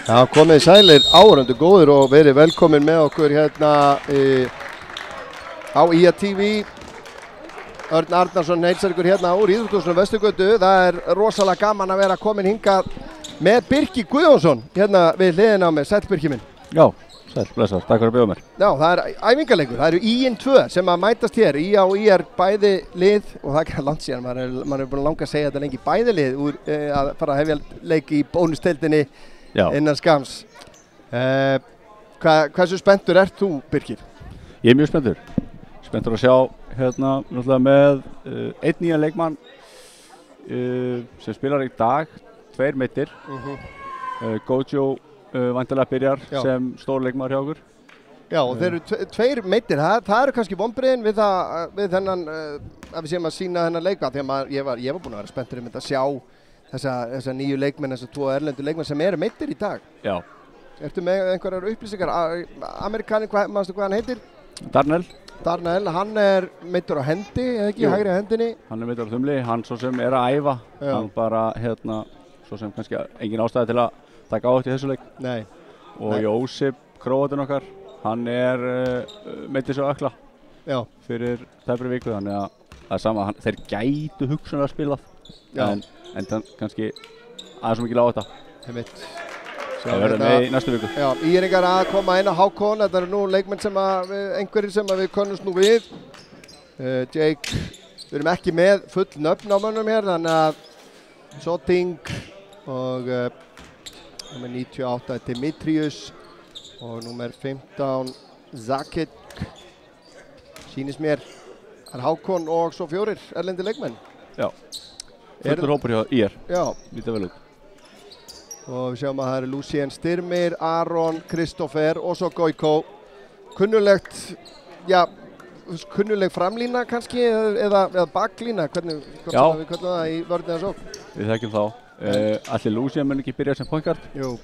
Já, komið sælir áhorfendur góðir og verið velkomin með okkur hérna á IA TV. Örn Arnarsson heilsar ykkur hérna úr Íþróttahúsinu Vesturgötu. Það rosalega gaman að vera komin hingað með Birki Guðjónsson hérna við hliðina á mér. Sæll Birki minn. Já, sæll, blessaður, takk fyrir að bjóða mér. Já, það æfingarleikur. Það eru IN 2 sem að mætast hér. IA og IR bæði lið og það er ekki langt síðan. Maður er búin að langa að segja þetta lengi bæði lið úr að fara að hefja leik í bónusteildinni. Já. Innan skams. Hversu spenntur ert þú, Birkir? Ég er mjög spenntur. Spenntur að sjá hérna náttúrulega með einn nýjan leikmann sem spilar í dag, 2 meittir. Gojo væntanlega byrjar sem stór leikmaður hjá okkur. Já, og þeir eru 2 meittir. Það eru kannski vonbrigðin við þennan að við séum að sýna þennan leikmann. Þegar ég var búinn að vera spenntur um þetta að sjá þessa nýju leikmenn, þessa 2 erlendu leikmenn sem eru meittir í dag. Já. Ertu með einhverjar upplýsingar? Amerikanin, manstu hvað hann heitir? Darnell, hann er meittur á hendi, eða ekki, hægri á hendinni? Hann er meittur á þumli, hann svo sem er að æfa. Já. Hann bara, svo sem kannski engin ástæði til að taka átt í þessu leik. Nei. Og Jósip, króatinn okkar, hann er meittir svo ökla. Já. Fyrir tæpri viku, þannig að það er sama, þeir gætu hugsanlega að spila. Já. En kannski aðeins mikið lág þetta. Það verður með í næstu viku. Já, Íringar að koma inn á Hákon. Þetta eru nú leikmenn sem einhverjir sem við könnumst nú við. Jake, við erum ekki með full nöfn á mönnum hér, þannig að Soting og nummer 98 Dimitrius og nummer 15 Zakic. Sýnist mér er Hákon og svo 4 erlendi leikmenn. Já. Fullur hópur hjá IR. Já. Lítið vel út. Og við sjáum að það eru Lucien Styrmir, Aron, Kristoffer og svo Gojko. Kunnuleg framlína kannski eða baklína, hvernig við kallum það í vörðina svo? Við þekkjum þá. Allir Lucien mun ekki byrja sem point guard. Jú.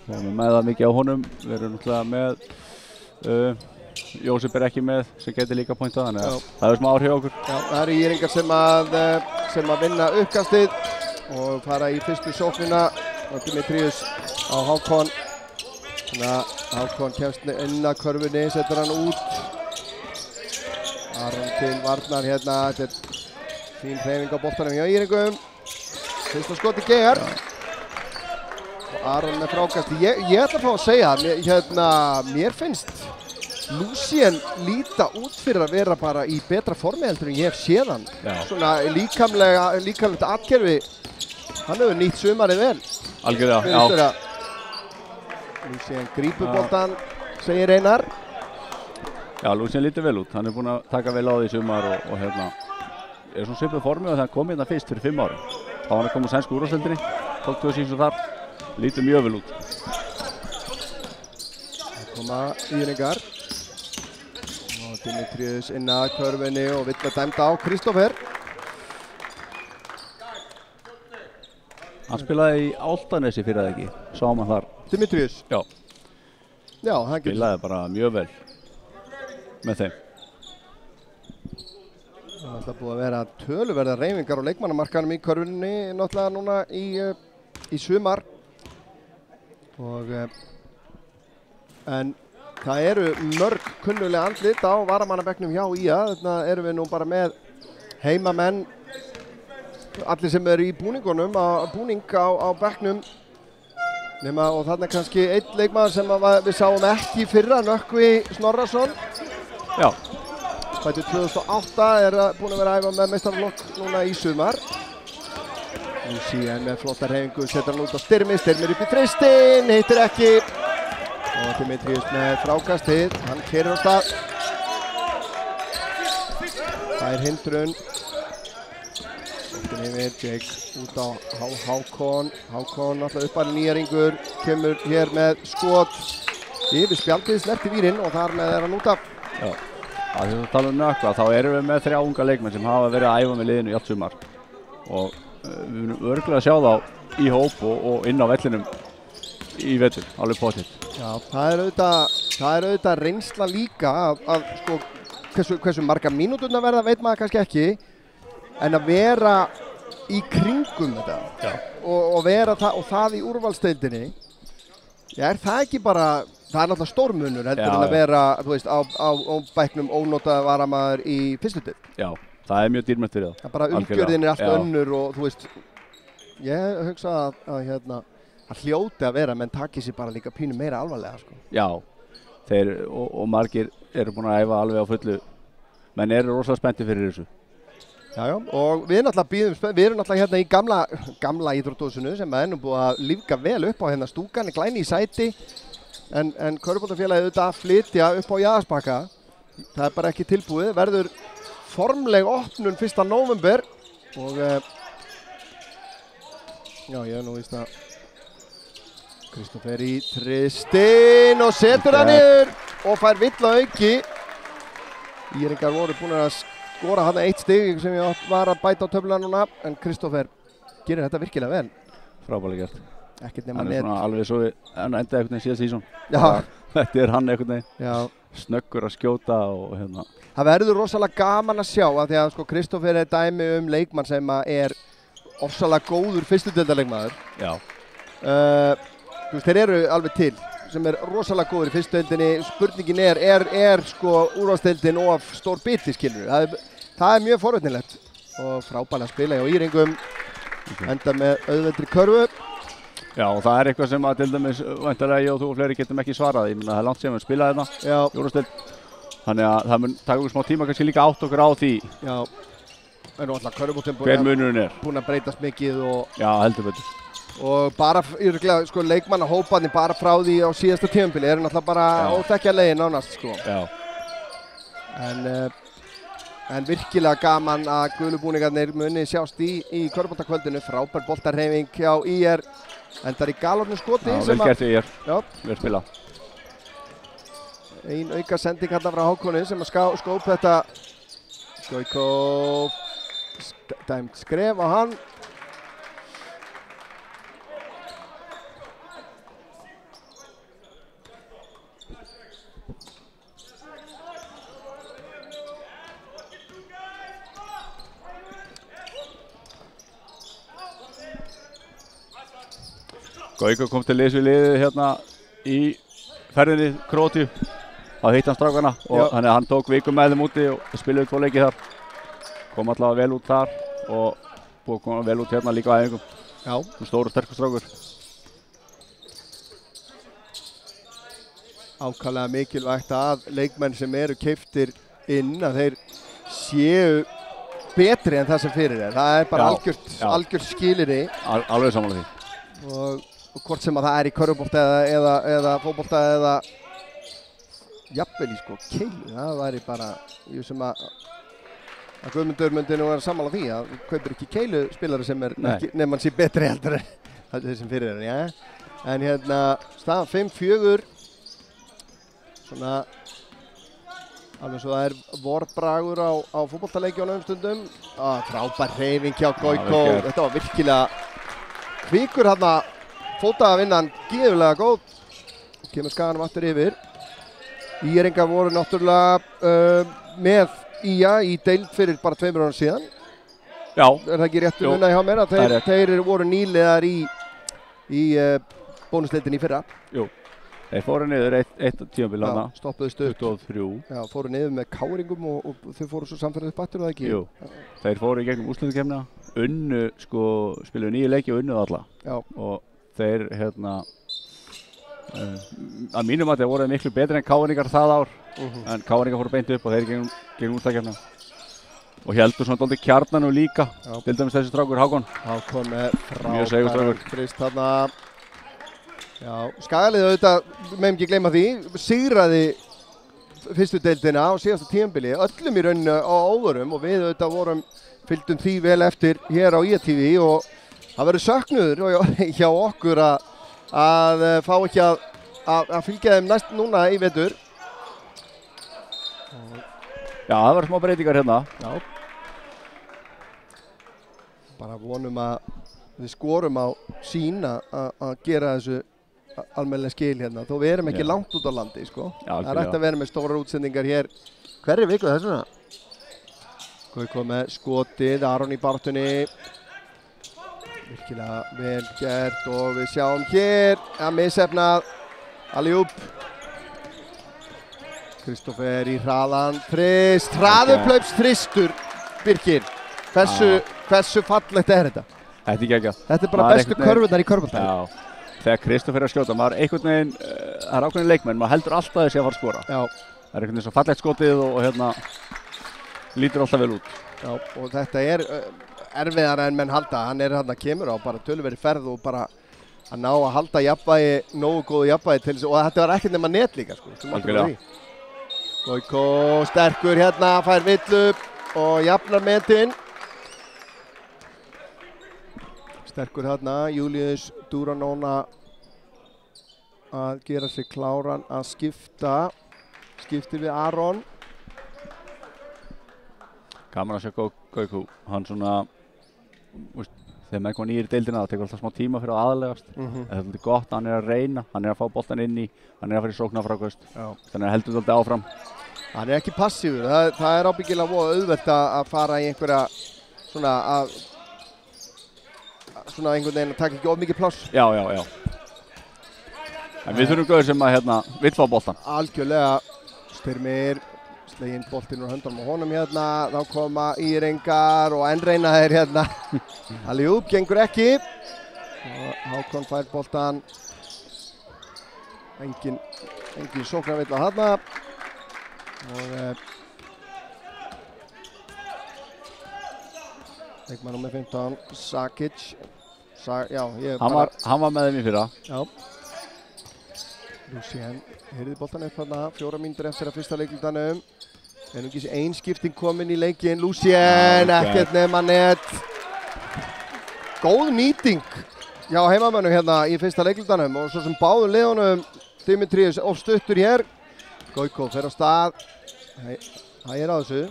Við erum með það mikið á honum. Við erum náttúrulega með Jósef er ekki með sem getur líka pointað, þannig að það er smá áhrif á okkur. Já, það eru Íringar sem að vinna uppkastið og fara í fyrstu sóknina og Dimitrius á Hákon. Þannig að Hákon kemst inn að körfunni, setur hann út. Aron til varnar hérna, þetta er fín hreyfing á boltanum hjá Íringum. Fyrsta skoti Geir. Og Aron með frákasti. Ég ætla að fá að segja, mér finnst Lucien líta út fyrir að vera bara í betra formi heldur en ég hef séð hann. Svona líkamlegt atgerfi, hann hefur nýtt sumarið vel. Algjörlega, já. Lucien grípur boltan, segir Einar. Já, Lucien lítur vel út, hann er búinn að taka vel á því sumar og er svona svipuð formi og þegar hann kom hérna fyrst fyrir 5 árum. Þá var hann að koma á sænsku úrvalsdeildinni, tók 2 síðan þar, lítur mjög vel út. Það koma Íringar. Dimitrius inn að körfunni og vill að dæmda á Kristoffer. Hann spilaði í Álftanesi fyrir það ekki, sá maður þar. Dimitrius? Já. Já, hann spilaði bara mjög vel með þeim. Það er alltaf búið að vera töluverðar hreyfingar á leikmannamarkaðnum í körfunni náttúrulega núna í sumar. En það eru mörg kunnuleg andlit á varamannabekknum hjá IA. Þarna erum við nú bara með heimamenn, allir sem eru í búningunum, búning á bekknum. Og þarna kannski einn leikmaður sem við sáum ekki fyrra, Nökkvi Snorrason. Já. Fæddur 2008, er búinn að vera að æfa með meistaraflokk núna í sumar. Lucien með flotta hreyfingu, setur hann út á Styrmir upp í þristin, hittir ekki. Og Dimitrius með frákastið, hann keyrir á stað. Það er hindrun. Sóttin yfir, Jake út á Hákon. Hákon alltaf upp að nýjaringur, kemur hér með skot. Yfir spjaldið snerti vírinn og þar með hann út af. Já, að því að tala Nökkva, þá erum við með 3 unga leikmenn sem hafa verið að æfa með liðinu í allt sumar. Og við munum örgulega að sjá þá í hóp og inn á vellinum í vetur, alveg pottitt. Já, það er auðvitað reynsla líka að sko, hversu marga mínúturnar verða veit maður kannski ekki, en að vera í kringum þetta og vera það í úrvalsdeildinni Já, það ekki bara, það náttúrulega stórmunur heldur en að vera, þú veist, á bæknum ónotaði varamaður í fyrstu deild. Já, það mjög dýrmætt fyrir það. Það bara umgjörðin allt önnur og þú veist, ég hugsa að hljóti að vera, menn takir sér bara líka pínu meira alvarlega, sko. Já, þeir og margir eru búin að æfa alveg á fullu, menn eru rosalega spenntir fyrir þessu. Já, og við erum náttúrulega hérna í gamla íþróttahúsinu sem er nú búið að lífga vel upp á hérna stúkan, glæni í sæti, en Körfuboltafélagið auðvitað að flytja upp á Jaðarsbakka. Það er bara ekki tilbúið, verður formleg opnun 1. nóvember og já, ég er nú víst að Kristófer í Tristin og setur hann niður og fær vill auki. Íringar voru búin að skora hann 1 stig sem ég var að bæta á töfluna núna, en Kristófer gerir þetta virkilega vel. Frábærlega gert. Ekkert nema hann net. Er svona alveg svo endaði einhvern veginn síðast sísón. Já. Þetta er hann einhvern veginn. Já. Snöggur að skjóta og hérna. Það verður rosalega gaman að sjá af því að sko Kristófer er dæmi leikmann sem er ofsalega góður fyrstudeildarleikmaður. Já. Þú veist, þeir eru alveg til sem er rosalega góður í fyrstu deildinni. Spurningin er sko úrvalsdeildin of stór biti, skilur við. Það er mjög forvitnilegt og frábærlega að spila hjá Íringum. Enda með auðveldri körfu. Já, og það er eitthvað sem að til dæmis væntanlega ég og þú og fleiri getum ekki svarað. Ég meina það er langt sem við spilaði þarna í úrvalsdeild. Þannig að það mun taka okkur smá tíma kannski líka átt okkur á því. Já. En alltaf körfuboltinn búinn að breytast mikið og já, heldur betur. Og bara, sko, leikmannahóparnir bara frá því á síðasta tímabili eru náttúrulega bara óþekkjanlegir nánast, sko. Já. En virkilega gaman að gulubúningarnir muni sjást í körfuboltakvöldinu. Frábær boltarhreyfing hjá ÍR. Endar í galopnu skoti. Já, vel gert ÍR. Já. Vel spilað. Ein auka sending hérna frá Hákoni sem að skóp þetta. Stoikov dæmt skref á hann. Gauka kom til liðs við liðið hérna í ferðinni Króatíu. Það hitt hann strákana og þannig að hann tók vikum með þeim úti og spilaði 2 leiki þar. Kom allavega vel út þar og búið að koma vel út hérna líka á æfingum. Já. Stór og sterkur strákur. Ákaflega mikilvægt að leikmenn sem eru keyptir inn að þeir séu betri en það sem fyrir er. Það er bara algjört skilyrði. Alveg sammála því. Og hvort sem að það er í körfubolta eða fótbolta eða jafnvel í sko keilu, það væri bara ég sem að Guðmundur myndi nú vera sammála því að kaupir ekki keilu spilari sem er nefnum hann sé betri heldur en þeir sem fyrir er, já. En hérna staðan 5-4 svona alveg svo það er vorbragur á fótboltaleikjunum stundum. Frábær hreyfing hjá Goiko, þetta var virkilega kvikur hérna. Fótavinnan gífurlega góð. Kemur skaganum aftur yfir. Íringar voru náttúrulega með Ía í deild fyrir bara 2 árum síðan. Já. Er það ekki rétt munna hjá mér að þeir voru nýliðar í bónusdeildinni í fyrra? Jú. Þeir fóru niður eitt tímabil hana. Stoppuðu stutt. 23. Já, fóru niður með káringum og þau fóru svo samferðið upp aftur, eða ekki? Jú. Þeir fóru í gegnum úrslitakeppnina. Spiluðu 9 leiki og unnuðu alla. Já. Og þeir hérna að mínum að þeir voru miklu betri en Káringar það ár en Káringar fóru beint upp og þeir gegnum úrslitakeppnina og heldur svona dálítið kjarnanu líka. Til dæmis þessi strákur Hákon með frábæran frist þarna. Já, Skagalið auðvitað, meðum ekki gleyma því, sigraði fyrstu deildina á síðasta tímabili, öllum í rauninu á óvörum og við auðvitað fylgdum því vel eftir hér á IATV og það verður söknuður hjá okkur að fá ekki að fylgja þeim næst núna í vetur. Já, það verður smá breytingar hérna. Já. Bara vonum að við skorum á sín að gera þessu almennilega skil hérna. Þó við erum ekki langt út á landi, sko. Já, það er hægt að vera með stórar útsendingar hér hverri viku þessuna. Við komum með skotið, Aron í baráttunni. Virkilega vel gert og við sjáum hér að missefnað alley-oop. Kristófer í hraðan þrist, hraðuplaups þristur Birkir. Hversu fallegt þetta? Þetta er geggjað. Þetta er bara bestu körfurnar í körfuboltanum. Já, þegar Kristófer er að skjóta, maður einhvern veginn, það er ákveðin leikmenn, maður heldur alltaf þessi að fara að skora. Já. Það er einhvern veginn svo fallegt skotið og hérna lítur alltaf vel út. Já, og þetta er erfiðara en menn halda. Hann er hérna kemur á bara töluveri ferð og bara að ná að halda jafnvægi, nógu góðu jafnvægi til þess og þetta var ekkert nema net líka sko. Algjörlega. Goiko sterkur hérna, fær villu og jafnar metinn. Sterkur hérna, Julius Duranona að gera sig kláran að skiptir við Aron. Gaman að sjá Goiko, hann svona, þegar maður kom nýr í deildina það tekur alltaf smá tíma fyrir að aðlegast. Það er svolítið gott, hann er að reyna, hann er að fá boltan inn í, hann er að fara í sóknarfrákvæmst, þannig að heldur svolítið áfram. Hann er ekki passífur, það er ábyggilega voða auðvelt að fara í einhverja svona einhvern veginn að taka ekki of mikið pláss. Já. En við þurfum gauður sem að vill fá boltan. Algjörlega. Styrmir, sleginn boltinn úr höndunum á honum hérna. Þá koma Íringar og enn reyna þeir hérna. Alley-oop, gengur ekki. Hákon fær boltan. Engin sóknarvill á þarna. Og leikmann númer 15, Sakic. Hann var með þeim í fyrra. Já. Lucien heyrði boltan upp þarna, 4 mínútur eftir að fyrsta leiklutanum. Einungis ein skipting komin í leikinn. Lucien, ekkert nema net. Góð nýting hjá heimamönnum hérna í fyrsta leiklutanum og svo sem báðum liðunum Dimitrius of stuttur hér. Goiko fer á stað. Það er á þessu.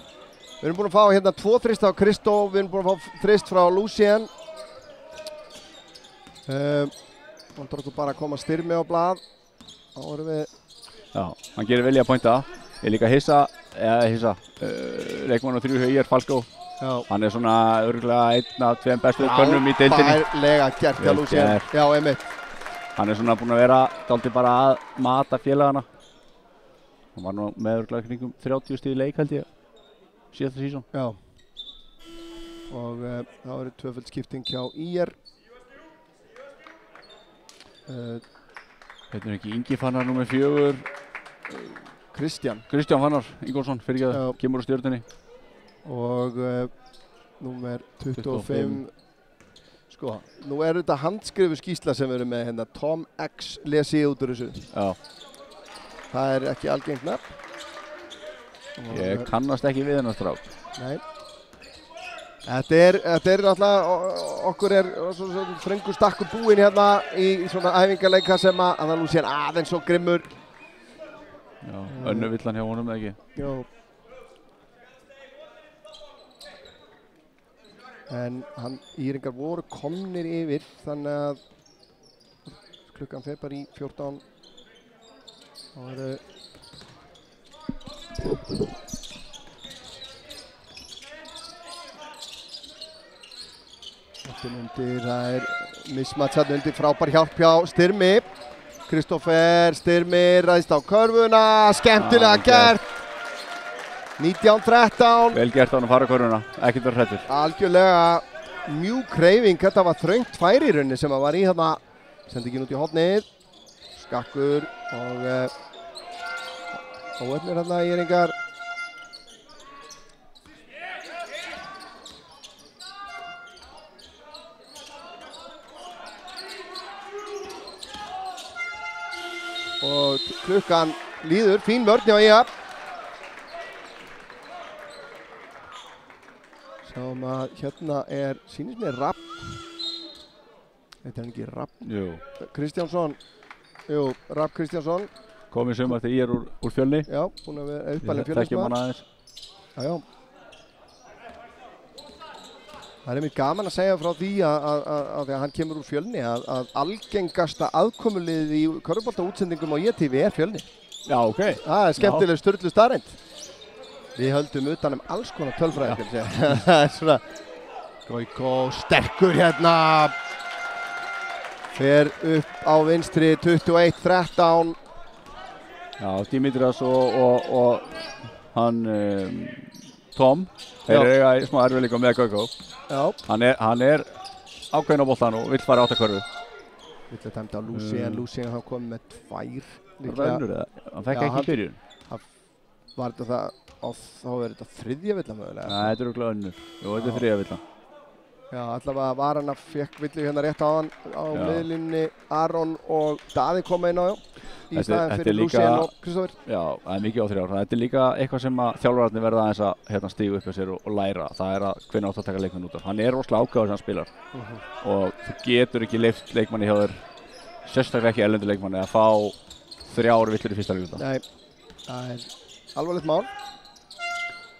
Við erum búin að fá hérna 2 þrist á Kristó, við erum búin að fá þrist frá Lucien. Vantar okkur bara að koma Styrmi á blað. Þá erum við... Já, hann gerir velja að pointa. Ég er líka hissa, leikmann og 3 hjá Falkó. Já. Hann er svona örugglega einn af 2 bestu könnum í deildinni. Frábærlega gert hjá Lucien. Já, einmitt. Hann er svona búin að vera dálítið bara að mata félagana. Hann var nú með örugglega kringum 30 stig í leik held ég. Síðasta sísón. Já. Og þá eru 2-föld skipting hjá IR. Heitir ekki Ingi Fannar númer 4. Kristján Fannar Ingólfsson, fyrirgefðu, kemur úr Stjörnunni. Og númer 25. Sko, nú er þetta handskrifu skýrsla sem við erum með hérna. Tom X lesi út úr þessu. Já. Það er ekki algengt nafn. Ég kannast ekki við hennar strák. Nei. Þetta er náttúrulega, okkur er svona þröngur stakkur búinn hérna í svona æfingarleika sem að það nú sé aðeins svo grimmur. Já, önnu villan hjá honum eða ekki? Já. En Íringar voru komnir yfir, þannig að klukkan fer bara í 14. Það eru... Það er mismatchat undir, frábær hjálp hjá Styrmi. Kristófer Styrmi ræðist á körfuna, skemmtilega gert. 19-13. Vel gert á hann að fara á körfuna, ekkert verið hræddur. Algjörlega mjúk hreyfing, þetta var þröngt færi í rauninni sem að var í hérna. Sendi ekki út í hornið, skakkur og óöfnir hérna Íringar. Og klukkan líður, fín vörn hjá IA. Sjáum að hérna er, sýnist mér Rapp. Þetta er ekki Rapp. Jú. Kristjánsson. Jú, Rapp Kristjánsson. Komið sumar þegar ég er úr Fjölni. Já, búinn að vera uppalinn Fjölnismaður. Þekkjum hann aðeins. Já. Það er einmitt gaman að segja frá því að hann kemur úr Fjölni að algengasta aðkomuliðið í körfuboltaútsendingum á YTV er Fjölni. Já, ok. Það er skemmtileg sturlu staðreynd. Við höldum utan alls konar tölfræði. Það er svona Goiko sterkur hérna. fer upp á vinstri 21-13. Já, Dimitrios og hann Tom, þeir eiga í smá erfiðleika með Goiko. Já. Hann er ákveðinn á boltan og vill fara í áttakörfu. Vill að dæmda á Lucien, hann kom með 2. Var það önnur eða? Hann fekk ekki byrjun. Var þetta þá er þetta 3. villan mögulega? Nei, þetta er örugglega önnur. Jú, þetta er 3. villan. Já, allavega var hann að fekk villu hérna rétt á hann á miðlínni. Aron og Daði koma inn á í staðinn fyrir Lucien og Kristoffer. Já, það er mikið á 3 ára. Þetta er líka eitthvað sem að þjálfararnir verða aðeins að stíga upp á sér og læra. Það er að hvenær átt að taka leikmenn út af. Hann er rosalega ákveður sem hann spilar. Og þú getur ekki leyft leikmanni hjá þér, sérstaklega ekki erlendu leikmanni, að fá 3 villur í fyrsta leik út af. Nei, það er alvarlegt mál.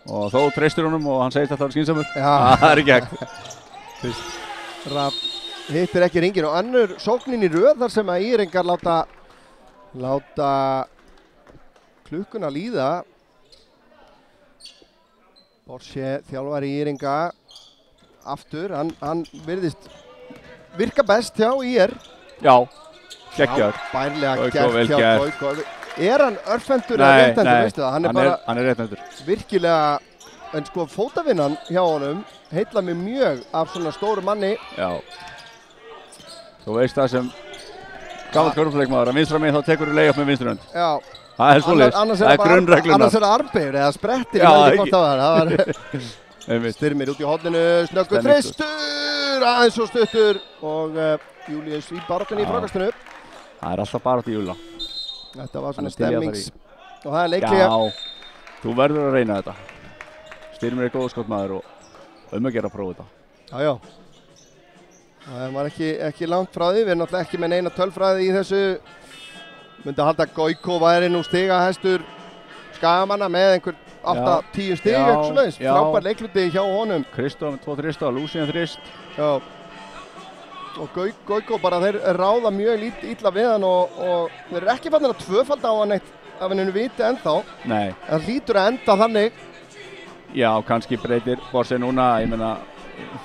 Og þó treystir honum og hann segist að það er skynsamur. Já. Það er ekki hægt. Rapp hittir ekki ringin og önnur sóknin í röð þar sem að Íringar láta klukkuna líða. Borse þjálfari Íringa aftur, hann virðist virka best hjá IR. Já, geggjaður. Bærlega gert hjá Goiko. Er hann örfendur eða réttendur, veistu það? Hann er réttendur. Virkilega, en sko fótavinnan hjá honum heilla mig mjög af svona stóru manni. Já. Þú veist það sem gamall körfuleikmaður að vinstra megin þá tekur þú layup með vinstri hönd. Já. Það er svoleiðis. Það er grunnreglunar. Annars er það armbeygður eða sprettir. Já, ekki. Styrmir út í horninu, snöggur þristur, aðeins og stuttur og Júlíus í baráttunni í frákastinu. Það er alltaf barátt í Júla. Þetta var svona stemmings og það er leiklega. Já, þú verður að reyna þetta. Styrmir er góð skotmaður og að gera að prófa þetta. Já, já. Það var ekki langt frá því, við erum náttúrulega ekki með neina tölfræði í þessu. Myndi halda að Goiko væri nú stigahæstur Skagamanna með einhver 8-10 stig, eitthvað svoleiðis. Frábær leikluti hjá honum. Kristof með 2 þrista og Lucien þrist. Já. Og Goiko bara, þeir ráða mjög illa við hann og þeir eru ekki fannir að tvöfalda á hann eitt af henninu viti ennþá. Nei. Það hlýtur að enda þannig. Já, kannski breytir Borse núna, ég meina,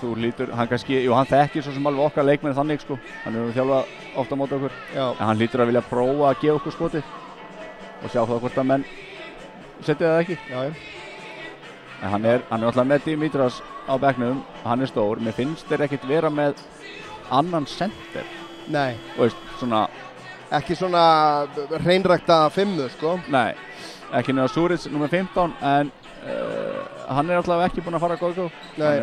þú hlýtur, hann kannski, jú, hann þekkir svo sem alveg okkar leikmenn þannig, sko. Hann er þjálfað ofta á móti okkur. Já. En hann hlýtur að vilja prófa að gefa okkur skotið og sjá það hvort að menn setja það ekki. Já, já. En hann er alltaf með Dimitrios á bekknum, hann er stór. Mér finnst þeir ekkert vera með annan center. Nei. Og veist, svona... Ekki svona hreinrækta 5, sko. Nei, ekki nema Súric nr. 15, en hann er alltaf ekki búinn að fara að Goiko. Nei.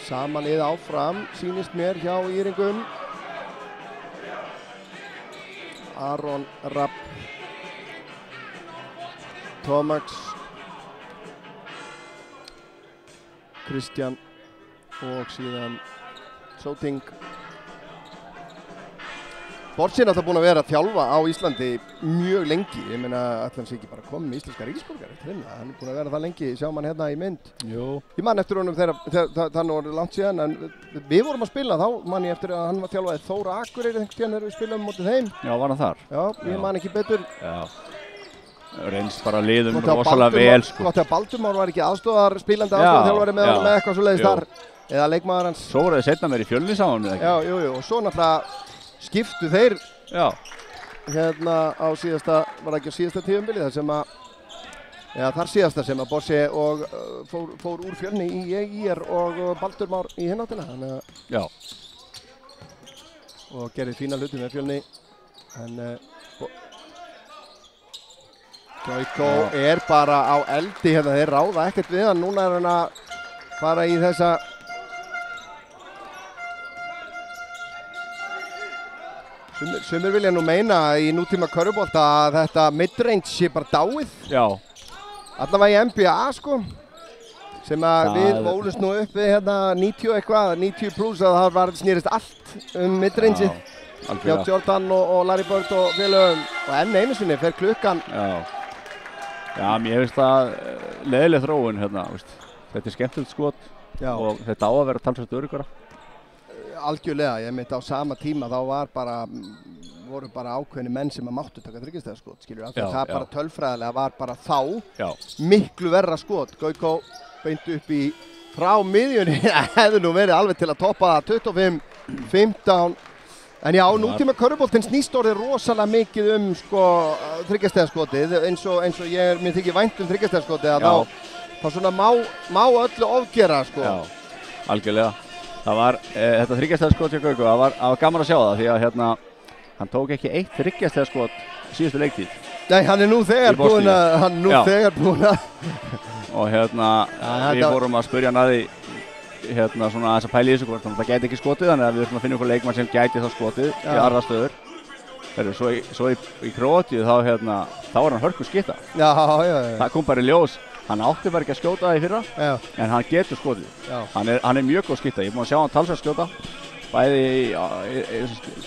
Sama lið áfram, sýnist mér hjá Íringum. Aron Rapp, Tomax, Kristján og síðan Soting. Borse er alltaf búinn að vera að þjálfa á Íslandi mjög lengi. Ég meina, ætli hann sé ekki bara komið með íslenska ríkisborgara eftir hérna. Hann er búinn að vera það lengi, sjá mann hérna í mynd. Jú. Ég man eftir honum þegar það var langt síðan, en við vorum að spila þá, man ég eftir að hann var þjálfaði Þóra Akureyri einhvern tíðan þegar við spilum mótið þeim. Já, var hann þar? Já, ég man ekki betur. Já. Reynst bara liðum rosalega vel, sko. Gott að Baldumár var ekki aðstofar spilandi aðstofarþjálfari með honum með eitthvað svoleiðis þar, eða leikmaður hans. Svo voru þeir seinna meir í Fjölnis á honum, eða ekki? Já, jú, og svo náttúrulega skiptu þeir hérna á síðasta, var ekki á síðasta tíðumbili þar sem að, já þar síðasta sem að Borse og fór úr Fjölni í IR og Baldur Már í hináttina, þannig að, já. Og gerði fína hluti með Fjölni, en Goiko er bara á eldi hérna, þeir ráða ekkert við hann, núna er hann að fara í þessa Sumir vilja nú meina í nútíma körfubolta að þetta midrange sé bara dáið. Já. Allavega í NBA, sko. Sem að við vólumst nú upp við hérna 90 eitthvað, 90 pluss að það var snýrist allt midrange. Hjá Jordan og Larry Bird og félögum. Og enn einu sinni fer klukkan. Já, mér finnst það leiðileg þróun hérna, veist. Þetta er skemmtilegt skot og þetta á að vera talsvert öruggara. Algjörlega, ég myndi á sama tíma þá voru bara ákveðni menn sem að máttu taka þriggjastaðaskot, skilur af því að það bara tölfræðilega var bara þá miklu verra skot. Goiko beint upp í frá miðjunni hefði nú verið alveg til að toppa 25-15. En já, nútíma körfuboltinn snýst orðið rosalega mikið sko þriggjastigaskotið eins og mér þykir vænt þriggjastigaskotið að þá svona má öllu ofgera sko. Já, algjörlega. Það var þetta þriggjastigaskot hjá Gauku, það var gaman að sjá það því að hann tók ekki eitt þriggjastigaskot síðustu leiktíð. Nei, hann er nú þegar búinn að og við vorum að spyrja hann að því svona aðeins að pæla í þessu hvort það gæti ekki skotið, þannig að við þurfum að finna einhver leikmann sem gæti þá skotið í aðra stöður. Svo í Króatíu þá var hann hörku skytta. Já. Það kom bara í ljós, hann átti bara ekki að skjóta það í fyrra, en hann getur skotið. Hann er mjög góð skytta, ég er búinn að sjá hann talsvert skjóta, bæði í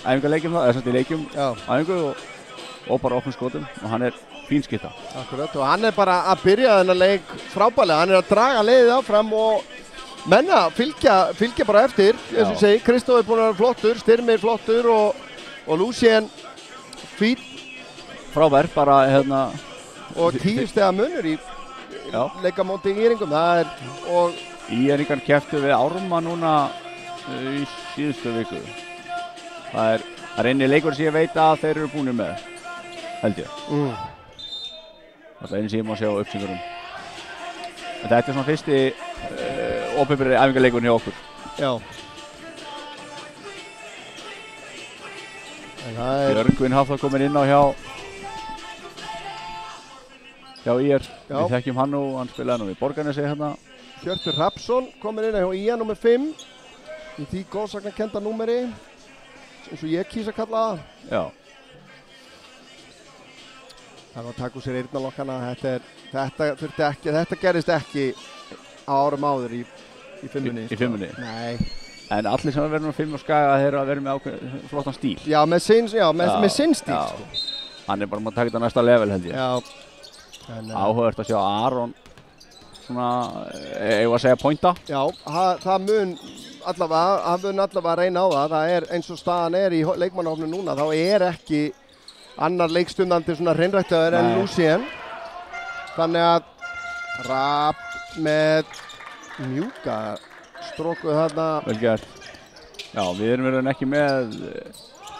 æfingaleikjum eða í leikjum æfingu og bara opnum skotum og hann er fín skytta. Akkurat, og hann er bara að byrja þennan leik frábærlega, hann er að draga leiðið áfram og menna fylgja bara eftir, eins og segi, Kristóf er búinn að vera flottur, Styrmir flottur og Lucien fín. Frábær, bara og 10 stiga munur í leikamóti í Íringum, Íringar kepptu við Ármann núna í síðustu viku. Það er eini leikur sem ég veit að þeir eru búinir með, held ég. Það er eini sem ég má sjá uppsyngurum. Þetta er svona fyrsti opinberi æfingarleikurinn hjá okkur. Já. Björgvin Hafþór komin inn á hjá IR. Við þekkjum hann og hann spilaði nú í Borgarnesi hérna. Hjörtur Hrafnsson komin inn á hjá IR nr. 5 í því góðsagnakennda númeri eins og ég kýs að kalla það. Já. Það var að taka úr sér eyrnalokkana. Þetta gerist ekki á árum áður í fimmunni. Í fimmunni? Nei. En allir sem verður með 5 og Skaga þeir eru að vera með flottan stíl. Já, með sinn stíl. Sko. Hann er bara að taka þetta næsta level held ég. Já. Áhugavert að sjá Aron svona, eigum að segja pointa. Já, það mun allavega reyna á það. Það er eins og staðan er í leikmannahópnum núna, þá er ekki annar leikstundandi svona hreinræktaður en Lucien. Þannig að Rapp með mjúka strókuð þarna. Vel gert. Já, við erum ekki með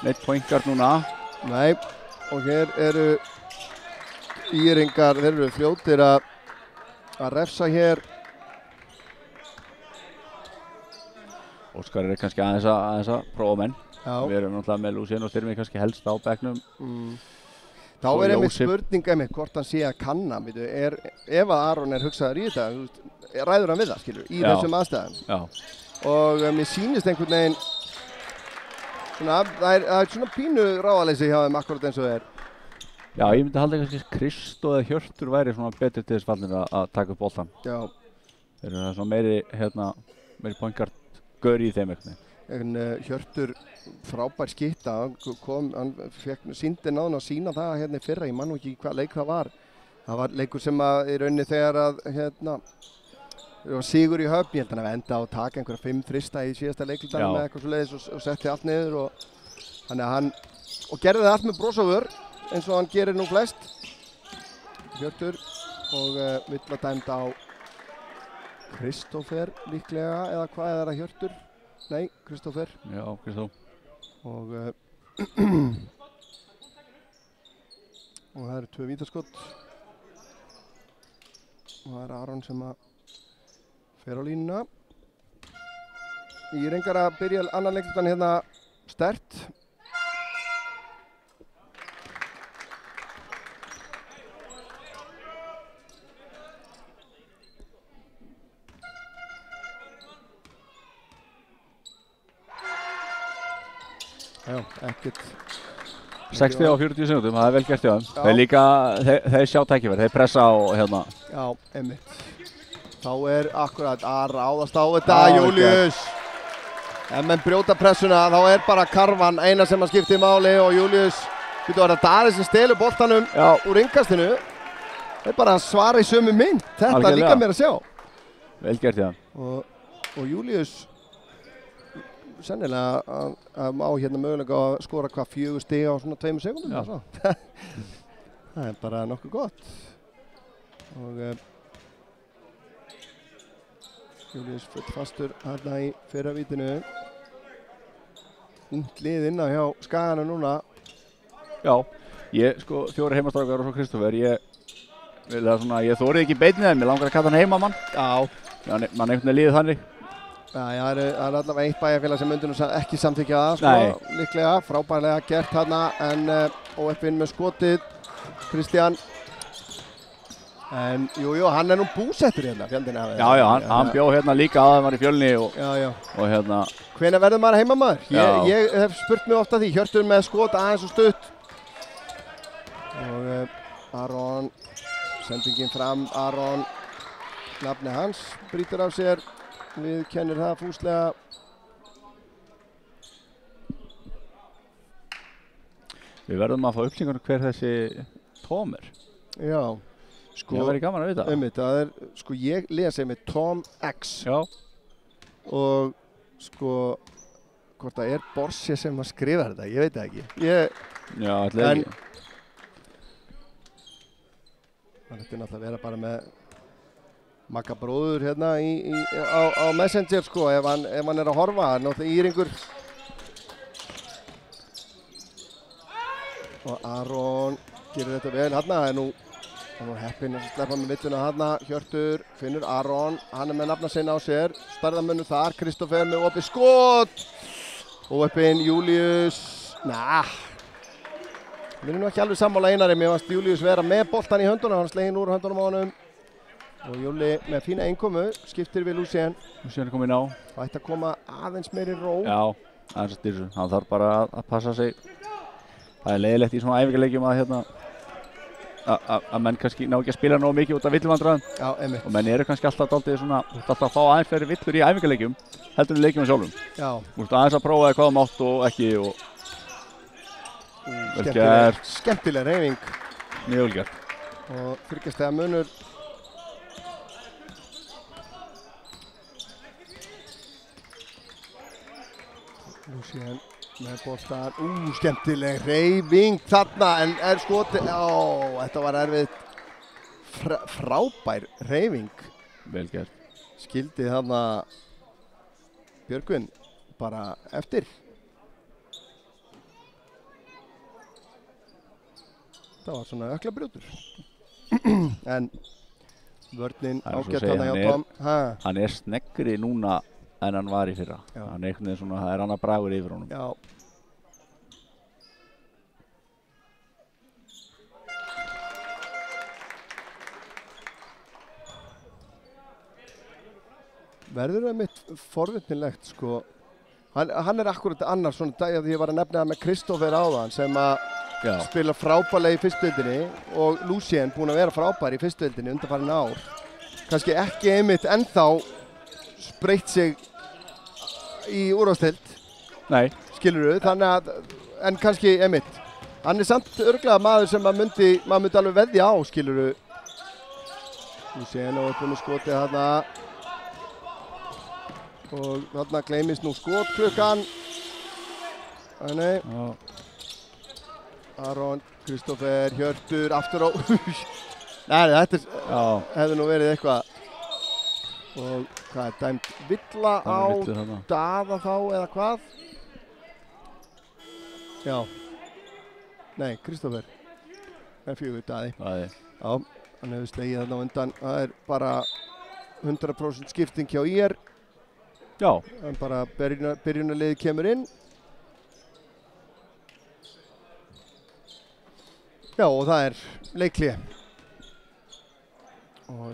neitt pointguard núna. Nei, og hér eru Íringar, þeir eru fljótir að refsa hér. Óskar er kannski aðeins að prófa menn. Við erum náttúrulega með Lucien og Styrmi kannski helst á bekknum. Þá er einmitt spurning hvort hann sé að kanna, ef að Aron er hugsaður í þetta, ræður hann við það, skilur, í þessum aðstæðum. Já. Og mér sýnist einhvern veginn, það er svona pínu ráðaleysi hjá þeim akkurat eins og þeir. Já, ég myndi halda kannski Kristó eða Hjörtur væri svona betur til þess fallin að taka upp boltan. Já. Þeir eru svona meiri pointguard gaur í þeim eitthvað. Hjörtur frábær skytta, hann sýndi náðan að sína það hérna í fyrra, ég man nú ekki hvað leik það var. Það var leikur sem að í rauninni þegar að sigur í Höfn, ég held hann að enda á að taka einhverja 5 þrista í síðasta leiklutanum með eitthvað svo leiðis og setti allt niður og gerði það allt með bros og vör eins og hann gerir nú flest. Hjörtur og vill að dæmda á Kristófer líklega eða hvað er það Hjörtur? Nei, Kristófer. Já, Kristóf. Og það eru 2 vítaskott. Og það er Aron sem að fer á línuna. Íringar að byrja annan leiklutan hérna sterkt. Já, ekkert. 60 á 40 sekúndum, það er vel gert hjá þeim. Þeir sjá tækifæri, þeir pressa á hérna. Já, einmitt. Þá er akkurat að ráðast á þetta, Július. Ef menn brjóta pressuna, þá er bara Karvan eina sem að skipti máli og Július, það er Dari sem stelur boltanum úr innkastinu. Það er bara að svara í sömu mynd. Þetta líka mér að sjá. Vel gert hjá þeim. Og Július sennilega að má hérna mögulega að skora hvað 4 stig á svona 2 sekúndum. Það er bara nokkuð gott. Og Júlíus fullfastur þarna í fyrra vítinu. Ungt lið inn á hjá Skagana núna. Já, ég sko 4 heimastrákar og svo Kristófer, ég þorið ekki beinni þeim, ég langar að kalla hann heimamann. Já. Man einhvern veginn líður þannig. Já, það er allavega eitt bæjarfélag sem myndi nú ekki samþykja það, sko, líklega, frábærlega gert þarna, en óeppinn með skotið, Kristján. En jú, hann er nú búsettur hérna, Fjandinn. Já, hann bjó hérna líka að hann var í Fjölni og hérna. Hvenær verður maður heimamaður? Ég hef spurt mig ofta því, Hjörtur með skot aðeins og stutt. Og Aron, sendingin fram, Aron, nafni hans, brýtur af sér, við kennir það fúslega. Við verðum að fá upplýsingar hver þessi Tom er. Já. Sko, það væri gaman að vita. Það er, sko, ég lesi með Tom X. Já. Og, sko, hvort það er Borsi sem að skrifa þetta, ég veit það ekki. Já, alltaf ekki. Það ætti náttúrulega að vera bara með Magga bróður hérna á Messenger, sko, ef hann er að horfa. Það er náttúrulega Íringur. Og Aron gerir þetta vel. Hérna er nú hann var heppinn að sleppa með milluna þarna. Hjörtur finnur Aron, hann er með nafna sinna á sér. Stærðarmunur þar, Kristófer með opið skot. Óheppinn, Júlíus. Við erum nú ekki alveg sammála Einari. Mér fannst Júlíus vera með boltan í höndunum. Hann sleginn úr höndunum á honum. Og Júli með fína innkomu, skiptir við Lúsien. Lúsien er komin á. Það ætti að koma aðeins meiri ró. Já, aðeins að styrsu. Hann þarf bara að passa sig. Það er leiðilegt í svona æfingarleikjum að menn kannski ná ekki að spila nógu mikið út af villuvandræðum. Já, einmitt. Og menn eru kannski alltaf dálítið svona, þú ert alltaf að fá aðeins fleiri villur í æfingarleikjum heldur en leikjum sjálfum. Já. Þú ert aðeins að prófa hvað mátt og ekki og vel gert. Skemmtileg hreyfing. Mjög vel gert. Og þryggjastega munur. Lúsien með boltan, skemmtileg hreyfing þarna, en er skotið, þetta var erfitt, frábær hreyfing. Vel gert. Skildi þarna Björgvin bara eftir. Það var svona öklabrjótur. En vörnin ágætt þarna hjá Tom. Hann er sneggri núna en hann var í fyrra. Hann er einhvern veginn svona, það er annar bragur yfir honum. Já. Verður það mitt forvitnilegt, sko. Hann er akkurat annar svona dag að ég var að nefna það með Kristófer áðan sem að spila frábærlega í fyrstudeildinni og Lúsien búinn að vera frábær í fyrstudeildinni undanfarin ár. Kannski ekki einmitt ennþá spreytt sig í úrvalsdeild. Nei. Skilurðu, þannig að, en kannski einmitt. Hann er samt örugglega maður sem maður myndi alveg veðja á, skilurðu. Lúsien og upp með skotið þarna. Og þarna gleymist nú skotklukkan. Nei. Aron, Kristófer, Hjörtur, aftur á. Nei, þetta hefði nú verið eitthvað. Og hvað er dæmt villa á Daða þá eða hvað? Já. Nei, Kristófer. Það er 4 Daði. Já, hann hefur slegið þarna á undan. Það er bara 100% skipting hjá IR. Já. En bara byrjunarliðið kemur inn. Já, og það er leikhlé. Og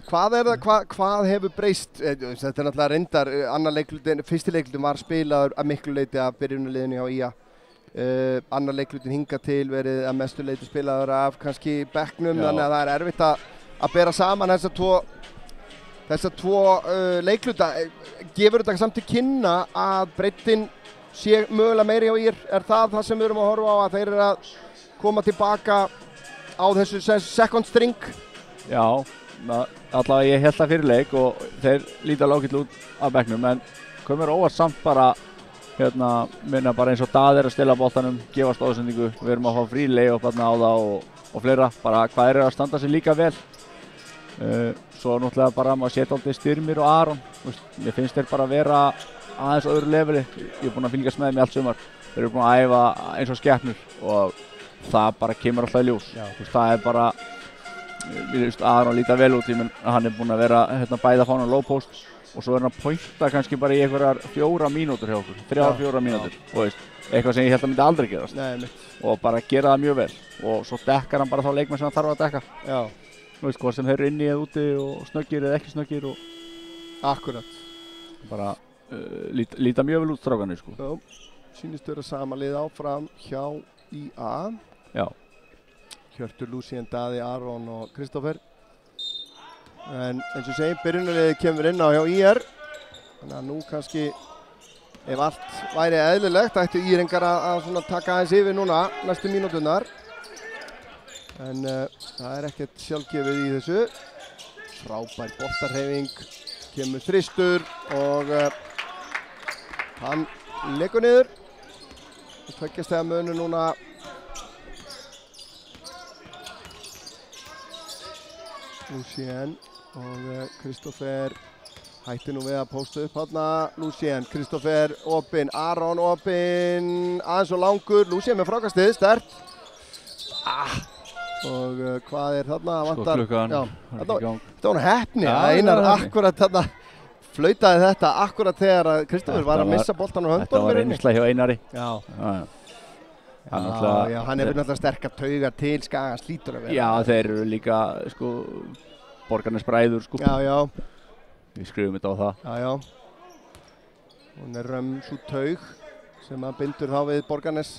hvað hefur breyst? Þetta er náttúrulega reyndar annar leiklutin, fyrsti leiklutin var spilaður að miklu leyti af byrjunarliðinu hjá IA. Annar leiklutin hingað til verið að mestu leyti spilaður af kannski bekknum, þannig að það er erfitt að bera saman þessa tvo leikluta. Gefur þetta samt til kynna að breytin sé mögulega meiri hjá IR? Er það sem við erum að horfa á, að þeir eru að koma tilbaka á þessu second string? Já, allavega ég held það fyrir leik og þeir líta lágill út af bekknum, en komur óvart samt bara minna bara eins og Daði er að stila boltanum, gefa stóðsendingu, við erum að fá frí layup á það og fleira, bara hvað eru að standa sig líka vel. Svo náttúrulega bara maður setja alltaf Styrmir og Aron. Mér finnst þeir bara vera aðeins á öðru leveli. Ég er búinn að fylgjast með þeim í allt sumar. Þeir eru búin að æfa eins og skepnur og það bara kemur alltaf í ljós. Það er bara, mér finnst Aron líta vel út, hann er búinn að vera bæði að fá hann á low post og svo er hann að pointa kannski bara í einhverjar 4 mínútur hjá okkur, 3-4 mínútur, og eitthvað sem ég held að myndi aldrei gerast. Nei. Og bara gera það mjög vel og svo dekkar hann bara þá leikmenn sem hann þarf að dekka. Já. Hvað sem þeir eru inni eða úti og snöggir eða ekki snöggir og... Akkurat. Bara líta mjög vel út strákarnir, sko. Já, sýnist vera sama lið áfram hjá IA. Já. Hjörtur, Lucien, Daði, Aron og Kristoffer. En eins og segi, byrjunarliðið kemur inn á hjá IR. Þannig að nú kannski, ef allt væri eðlilegt, ættu IR-ingar að svona taka aðeins yfir núna næstu mínúturnar. En það er ekkert sjálfgefið í þessu. Frábær boltarhreyfing, kemur þristur og hann leggur niður. Tveggja stiga munur núna. Lucien og Kristoffer hætti nú við að posta upp hérna. Lucien, Kristoffer, opinn, Aron opinn, aðeins og langur. Lucien með frákastið, sterkt. Og hvað er þarna? Skotklukkan. Þetta var heppni. Einar akkurat þarna flautaði þetta akkurat þegar Kristoffer var að missa boltan á höndunum. Þetta var einslega hjá Einari. Já, hann hefur náttúrulega sterkar taugar til Skagans, hlýtur að vera. Já, þeir eru líka, sko, Borgarnes bræður, sko. Já. Við skrifum þetta á það. Já. Hún er sú taug sem að bindur þá við Borgarnes.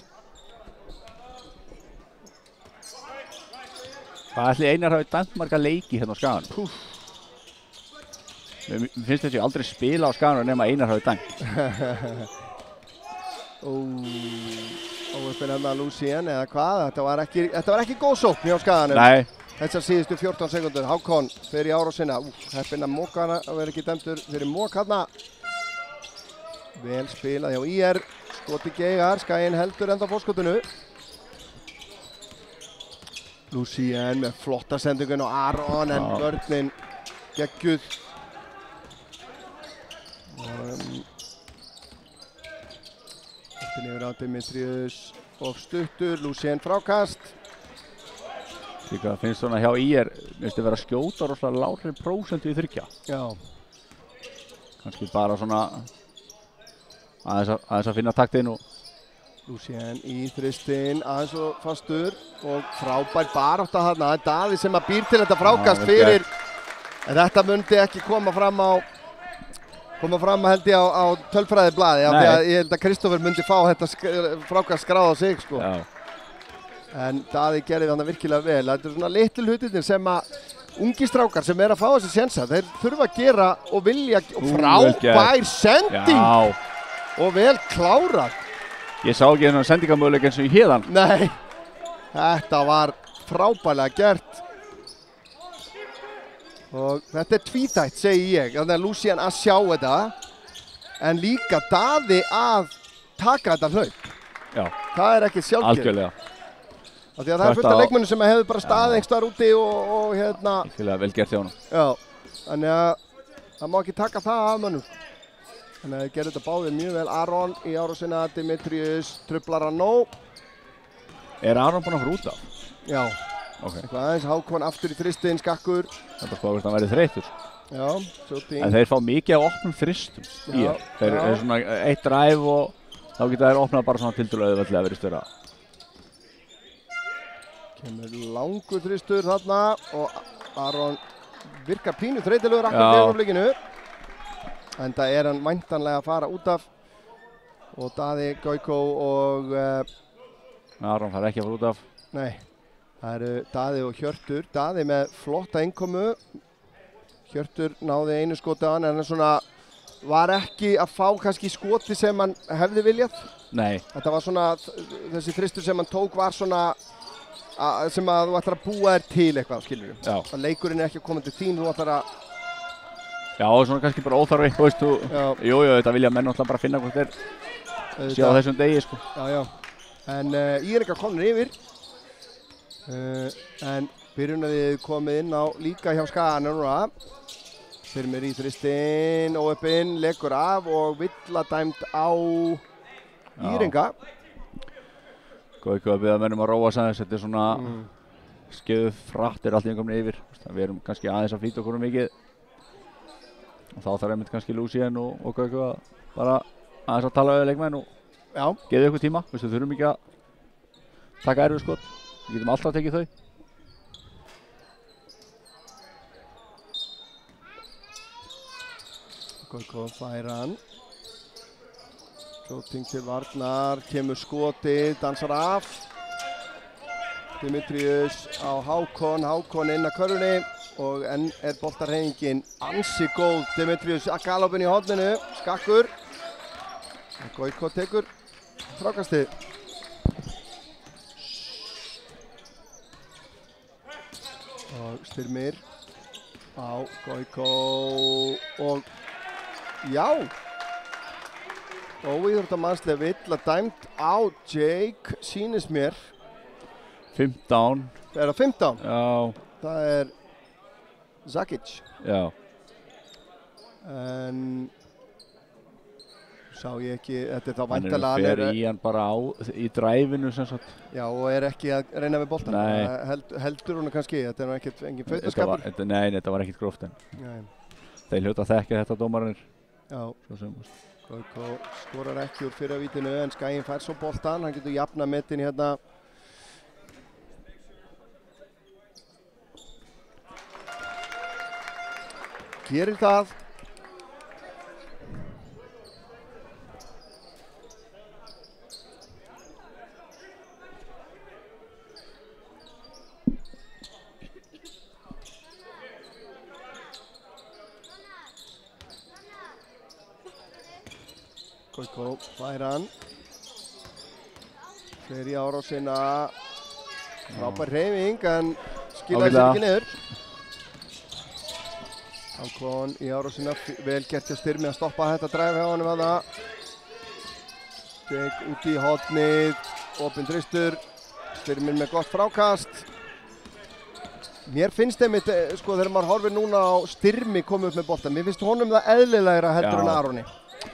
Hvað ætli Einar hafi dæmt marga leiki hérna á Skaganum? Mér finnst þessi aldrei spila á Skaganum nema Einar hafi dæmt. Óöppin hérna Lucien eða hvað? Þetta var ekki góð sókn hjá Skaganum. Nei. Þessar síðustu 14 sekundur. Hákon fer í árásina. Heppinn að móka hana og verður ekki dæmdur fyrir mók hana. Vel spilað hjá IR. Skoti Geigar. Skaginn heldur enda fórskotinu. Lucien með flotta sendingun og Aron en vörnin geggjuð. Þetta yfir á Dimitrius og stuttur. Lucien frákast. Líka finnst svona hjá IR, minnst þið vera að skjóta rosalega lágri prósentu í þriggja. Já. Kannski bara svona aðeins að finna taktinn og... Lucien í þristinn, aðeins og fastur og frábær barátta þarna. Það er Daði sem að býr til þetta frákast fyrir. En þetta myndi ekki koma fram held ég á tölfræðiblaði. Af því að ég held að Kristoffer myndi fá þetta frákast skráð á sig, sko. Já. En Daði gerði þarna virkilega vel. Þetta er svona litlu hlutirnir sem að ungi strákar sem er að fá þessi sénsa, þeir þurfa að gera og vilja og frábær sending. Já. Og vel klárað. Ég sá ekki þennan sendingamöguleik eins og í héðan. Nei, þetta var frábærlega gert. Og þetta er tvíþætt, segi ég. Þannig að Lucien að sjá þetta, en líka Daði að taka þetta hlaup. Já. Það er ekki sjálfgefið. Algjörlega. Af því að það er fullt af leikmönnum sem hefur bara staðið einhvers staðar úti og hérna... Algjörlega vel gert hjá honum. Já, þannig að það má ekki taka það af mönnum. Þannig að þeir gerðu þetta báðir mjög vel. Aron í árásina, Dimitrius truflar hann nóg. Er Aron búinn að fara út af? Já. Ok. Eitthvað aðeins, Hákon aftur í þristinn, skakkur. Þetta spáðist að hann verið þreyttur. Já, shooting. En þeir fá mikið af opnum þristum í þér. Þeir eru svona eitt drive og þá geta þeir opnað bara svona tiltölulega auðveldlega verið störa. Kemur langur þristur þarna og Aron virkar pínu þreytilegur akkur í augnablikinu. Enda er hann væntanlega að fara út af og Daði, Gauko og... Aron fær ekki að fara út af. Nei, það eru Daði og Hjörtur. Daði með flotta innkomu. Hjörtur náði einu skoti á hann en hann svona var ekki að fá kannski skoti sem hann hefði viljað. Nei. Þetta var svona, þessi þristur sem hann tók var svona sem að þú ætlar að búa þér til eitthvað, skilur þú? Já. Að leikurinn er ekki að koma til þín, þú ætlar að... Já, svona kannski bara óþarfi, þú veist þú... Jú, þetta vilja menn alltaf bara finna hvort þeir sjá þessum degi, sko. Já. En ég er ekki að koma yfir. En Byrjunarliðið komið inn á líka hjá Skaganum núna. Styrmir í þristinn, óöppinn, leggur af og villa dæmt á Íringa. Góð að biðja mennum að róa sæðis, þetta svona skeiðu frattir allt í einhverjum yfir. Við erum kannski aðeins að flýta okkur mikið. Og þá þarf einmitt kannski Lucien og Góð að bara aðeins að tala við leikmenn og gefa ykkur tíma. Við þurfum ekki að taka erfið skot. Við getum alltaf tekið þau. Góð fær hann. Skjóting til varnar, kemur skotið, dansar af. Dimitrius á Hákon inn að körfunni og enn boltarhreyfingin ansi góð. Dimitrius að galopin í horninu, skakkur. Goiko tekur frákastið. Og Styrmir á Goiko og já! Óíþróttamannsleg villa dæmt á Jake, sýnist mér. 15. Er það 15? Já. Það er Zakic. Já. En sá ég ekki, þetta er þá væntanlega hann fer í hann bara í dræfinu sem sagt. Já, og er ekki að reyna við boltan. Nei. Heldur hún kannski, þetta er engin fautaskapur. Nei, þetta var ekkert gróft en. Nei. Þeir hljóta að þekkja þetta dómararnir. Já. Goiko skorar ekki úr fyrra vítinu en Skaginn fær svo boltan, hann getur jafna metin hérna. Gerir það. Goiko fær hann. Fer í árásina. Frábær hreyfing en skilaði sér ekki niður. Hákon í árásina, vel gert hjá Styrmi að stoppa þetta dræf hjá honum að það. Jake út í hornið, opinn þristur. Styrmir með gott frákast. Mér finnst einmitt, sko þegar maður horfir núna á Styrmi koma upp með boltan, mér finnst honum það eðlilegra heldur en Aroni.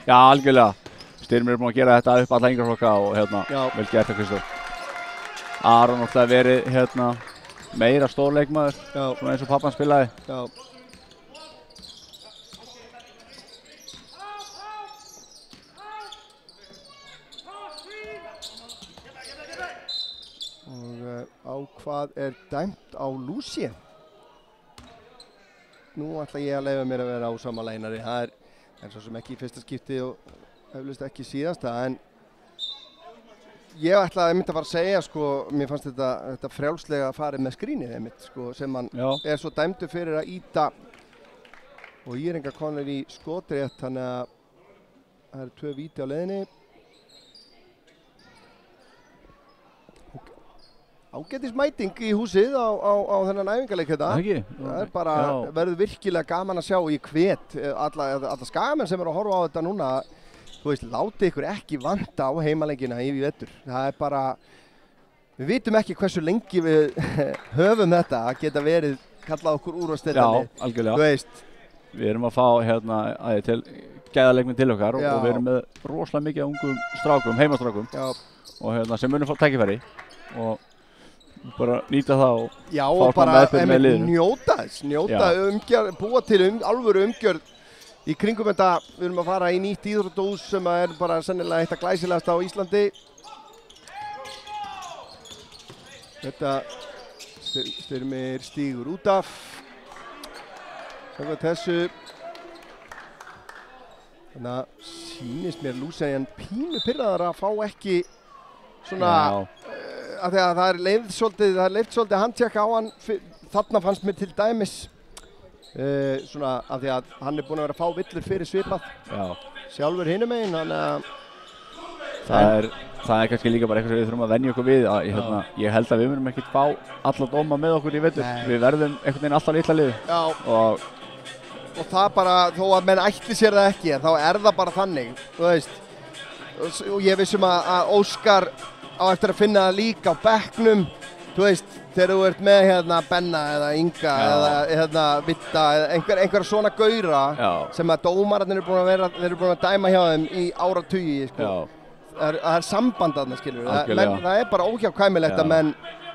Já, algjörlega. Styrmir er búinn að gera þetta upp alla yngreflokka og vel gert það Kristó. Aron alltaf verið meira stórleikmaður, svona eins og pappan spilaði. Já. Og á hvað er dæmt á Lucien? Nú ætla ég að leyfa mér að vera á sama leinari. Það er svo sem ekki í fyrsta skipti og eflaust ekki síðasta, en ég ætlaði einmitt að fara að segja, sko, mér fannst þetta frjálslega að fara með skrínið einmitt, sko, sem hann er svo dæmdur fyrir að íta og Íringa konur í skotrétt, þannig að það eru 2 víti á leiðinni. Ágætis mæting í húsið á þennan æfingarleik þetta. Það er bara, verður virkilega gaman að sjá í hvet alla skagamenn sem eru að horfa á þetta núna. Þú veist, látið ykkur ekki vanta á heimaleikina í vetur. Það er bara, við vitum ekki hversu lengi við höfum þetta að geta verið, kallað okkur úrvalsdeildinni. Já, algjörlega. Þú veist. Við erum að fá gæðaleikminn til okkar og við erum með rosalega mikið ungum strákum, heimastrákum og sem munum fá tækifæri og bara nýta það og fá það meðferð með liðinu. Njóta þess, umgjörð, búa til alvöru umgjörð í kringum þetta. Við erum að fara í nýtt íþróttahús sem er bara sennilega eitt af glæsilegasta á Íslandi. Þetta Styrmir stígur út af. Samkvæmt þessu. Þannig að sýnist mér Lucien pínu pirraðar að fá ekki svona af því að það er leyft svolítið handtjekka á hann. Þarna fannst mér til dæmis svona af því að hann er búinn að vera að fá villur fyrir svipað sjálfur hinum megin, þannig að það er kannski líka bara eitthvað sem við þurfum að venja okkur við. Ég held að við munum ekkert fá alla dóma með okkur í vetur. Við verðum einhvern veginn alltaf litla liði. Og það bara, þó að menn ætli sér það ekki, þá er það bara þannig, þú veist. Og ég vissum að Óskar á eftir að finna það líka á bekknum, þú veist. þegar þú ert með hérna Benna eða Inga eða hérna Vitta eða einhverja svona gaura sem að dómararnir eru búin að vera, þeir eru búin að dæma hjá þeim í áratugi, sko. Það er samband þarna, skilur við. Það er bara óhjákvæmilegt að menn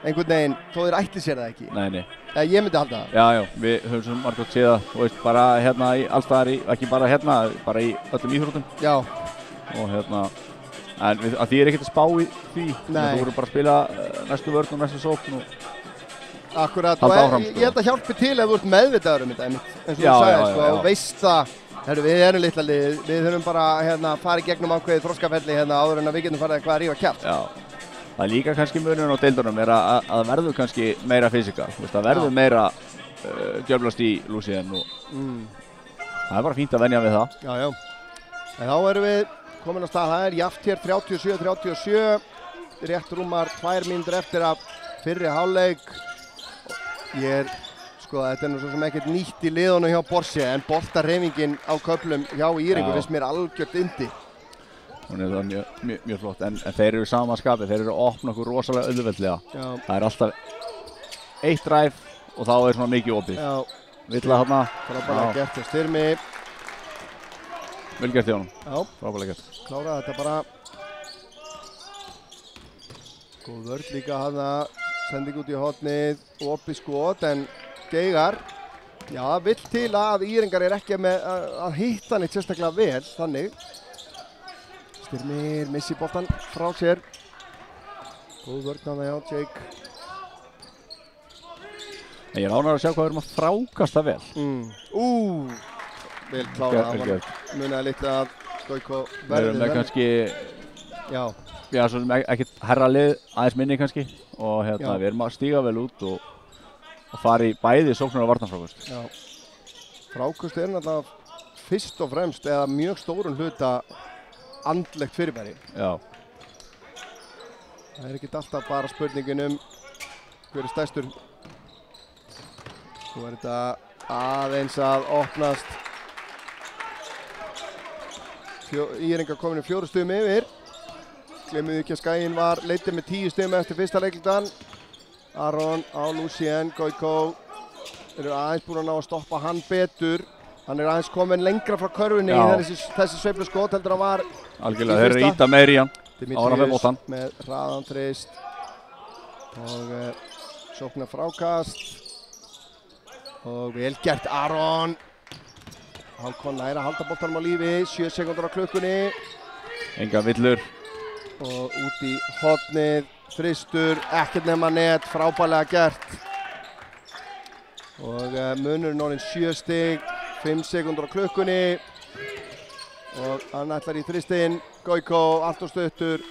einhvern veginn, þó þeir ætli sér það ekki. Nei. Ég myndi halda það. Já, við höfum svo margótt séð það, þú veist, bara hérna í allstaðar, ekki bara hérna, bara í öllum íþróttum. Já. Og hérna, en að því ekkert að spá í því. Nei. Þú voru bara að spila næstu vörn og næstu sókn og akkurat, og ég held að hjálpi til ef þú ert meðvitaður þetta, eins og þú sagði, sko, og veist það. Herru, við erum litla lið, við þurfum bara hérna að fara í gegnum ákveðið þroskaferli hérna áður en að við getum farið eitthvað að rífa kjaft. Já, það er líka kannski munurinn á deildunum er að verður kannski meira fysikal, það verður meira djöflast í lúsíðin og það er bara fínt að venja við það. Já. En þá erum við komin á stað, það er jafnt hér 37-37, rétt rúmar 2 mínútur eftir af fyrri hálfleik. Sko, þetta er nú svo sem ekkert nýtt í liðunum hjá Borse, en boltarhreyfingin á köflum hjá Íringu finnst mér algjört yndi. Hún er það mjög flott, en þeir eru sama skapi, þeir eru að opna okkur rosalega auðveldlega. Það er alltaf eitt dræf og þá er svona mikið opið. Villa þarna. Frábærlega gert hjá Styrmi. Vel gert hjá honum. Já. Frábærlega gert. Kláraði þetta bara. Góð vörn líka hana, sending út í hornið, opið skot, en Geigar, já, vill til að Íringar er ekki með að hitta neitt sérstaklega vel, þannig. Styrmir missi boltan frá sér. Góð vörn hana hjá Jake. Ég er ánægður að sjá hvað við erum að frákasta vel. Vel klárað, munaði litla að Stoiko verði. Við erum með kannski, já, svo sem ekkert herra lið, aðeins minni kannski. Og hérna, við erum að stíga vel út og fara í bæði sóknar og varnarfrákust. Já, frákust er náttúrulega fyrst og fremst eða mjög stórun hluta andlegt fyrirbæri. Já. Það er ekkert alltaf bara spurningin hver er stærstur. Svo er þetta aðeins að opnast. Íringar komin 4 stigum yfir. Gleymum ekki að Skaginn var leiddur með 10 stigum eftir fyrsta leiklutan. Aron á Lucien, Goiko eru aðeins búin að ná að stoppa hann betur. Hann er aðeins komin lengra frá körfunni í þessi sveiflu skot heldur að var algjörlega, þeir eru íta meir í hann. Ára með bóttan. Með hraðan þrist og sóknar frákast og vel gert Aron. Hákon nær að halda bóttanum á lífi, 7 sekúndur á klukkunni. Enga villur. Og út í hornið. Þristur, ekkert nema net, frábærlega gert. Og munurinn orðinn 7 stig, 5 sekúndur á klukkunni. Og hann ætlar í þristinn, Goiko, allt og stuttur.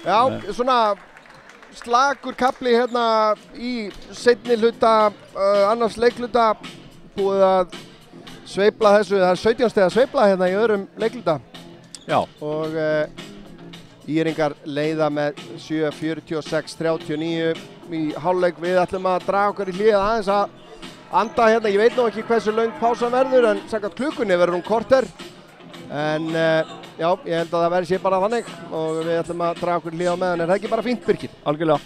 Já, svona slakur kafli hérna í seinni hluta, annars leikluta. Búið að sveifla þessu, það er 17 stiga sveifla hérna í öðrum leikluta. Já. Og Íringar leiða með 7:46-39 í hálfleik. Við ætlum að draga okkar í hlið aðeins að anda hérna. Ég veit nú ekki hversu löng pása verður, en samkvæmt klukkunni verður hún korter. En já, ég held að það verði sér bara þannig og við ætlum að draga okkar í hlið á meðan. Er það ekki bara fínt, Birkir? Algjörlega.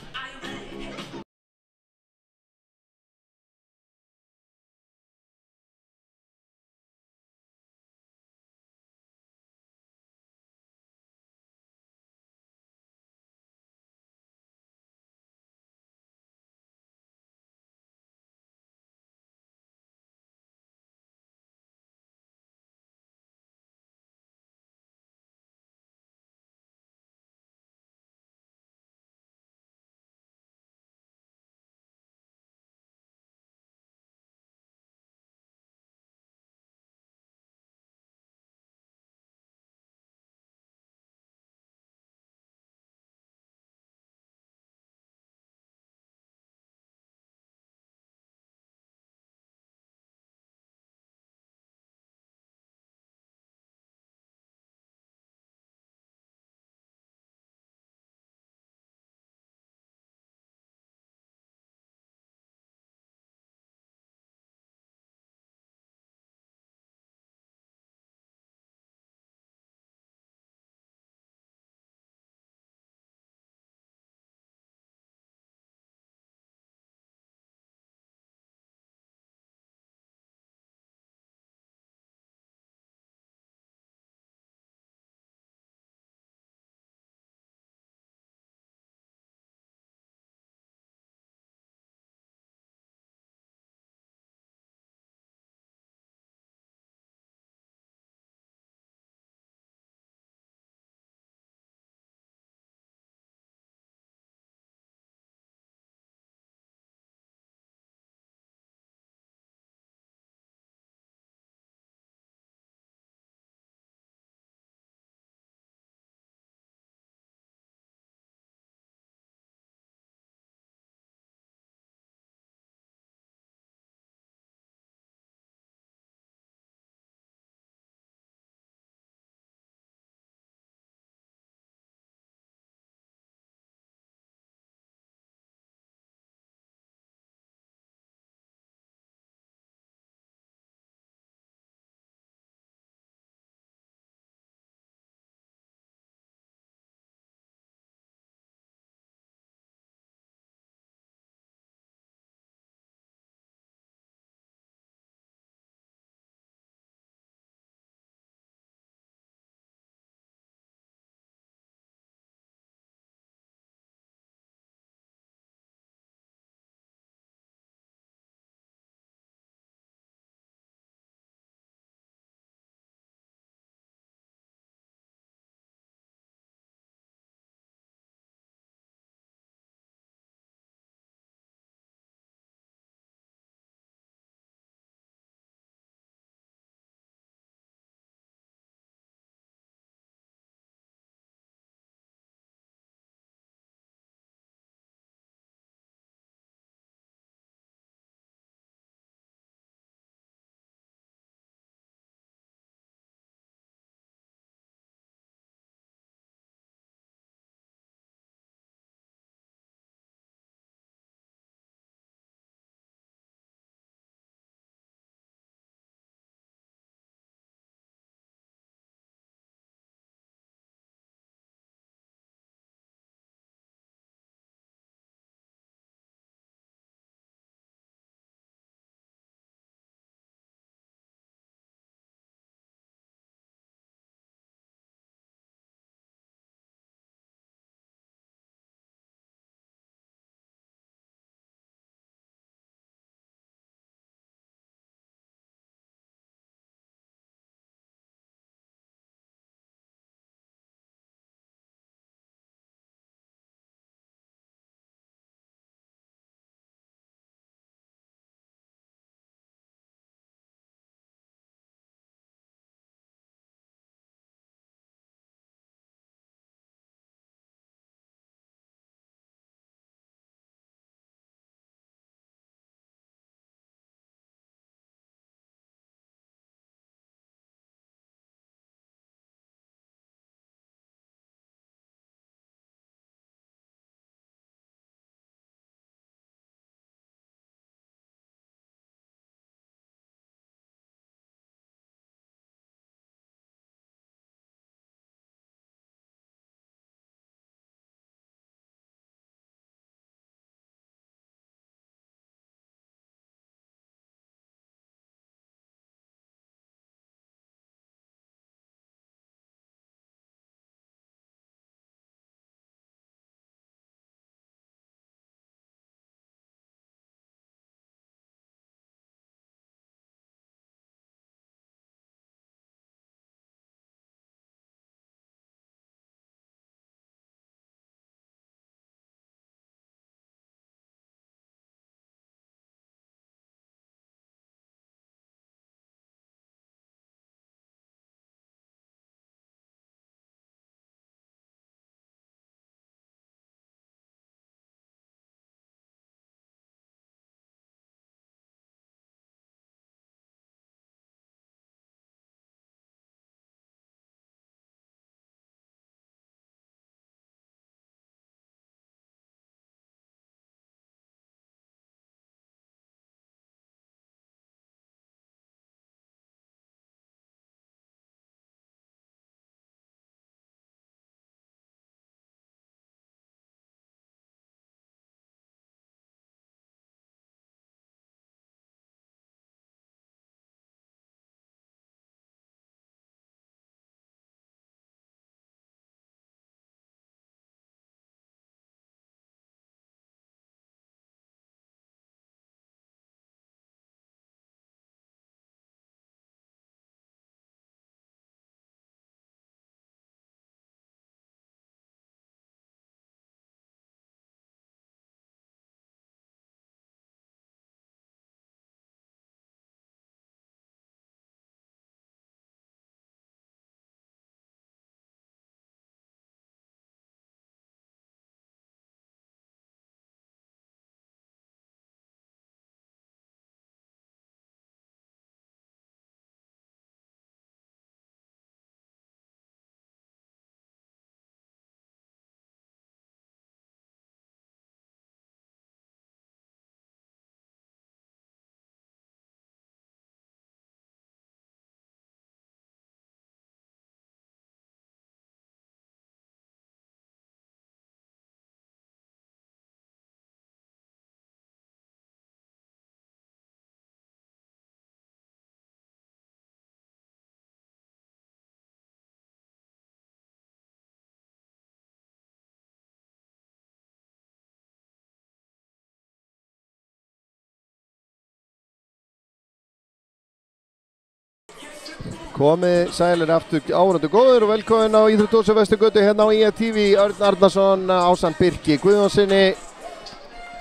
Komið sælir aftur árandu góður og velkomin á Íþróttahúsi Vesturgötu hérna á IATV. Örn Arnarsson ásamt Birki Guðjónsssyni.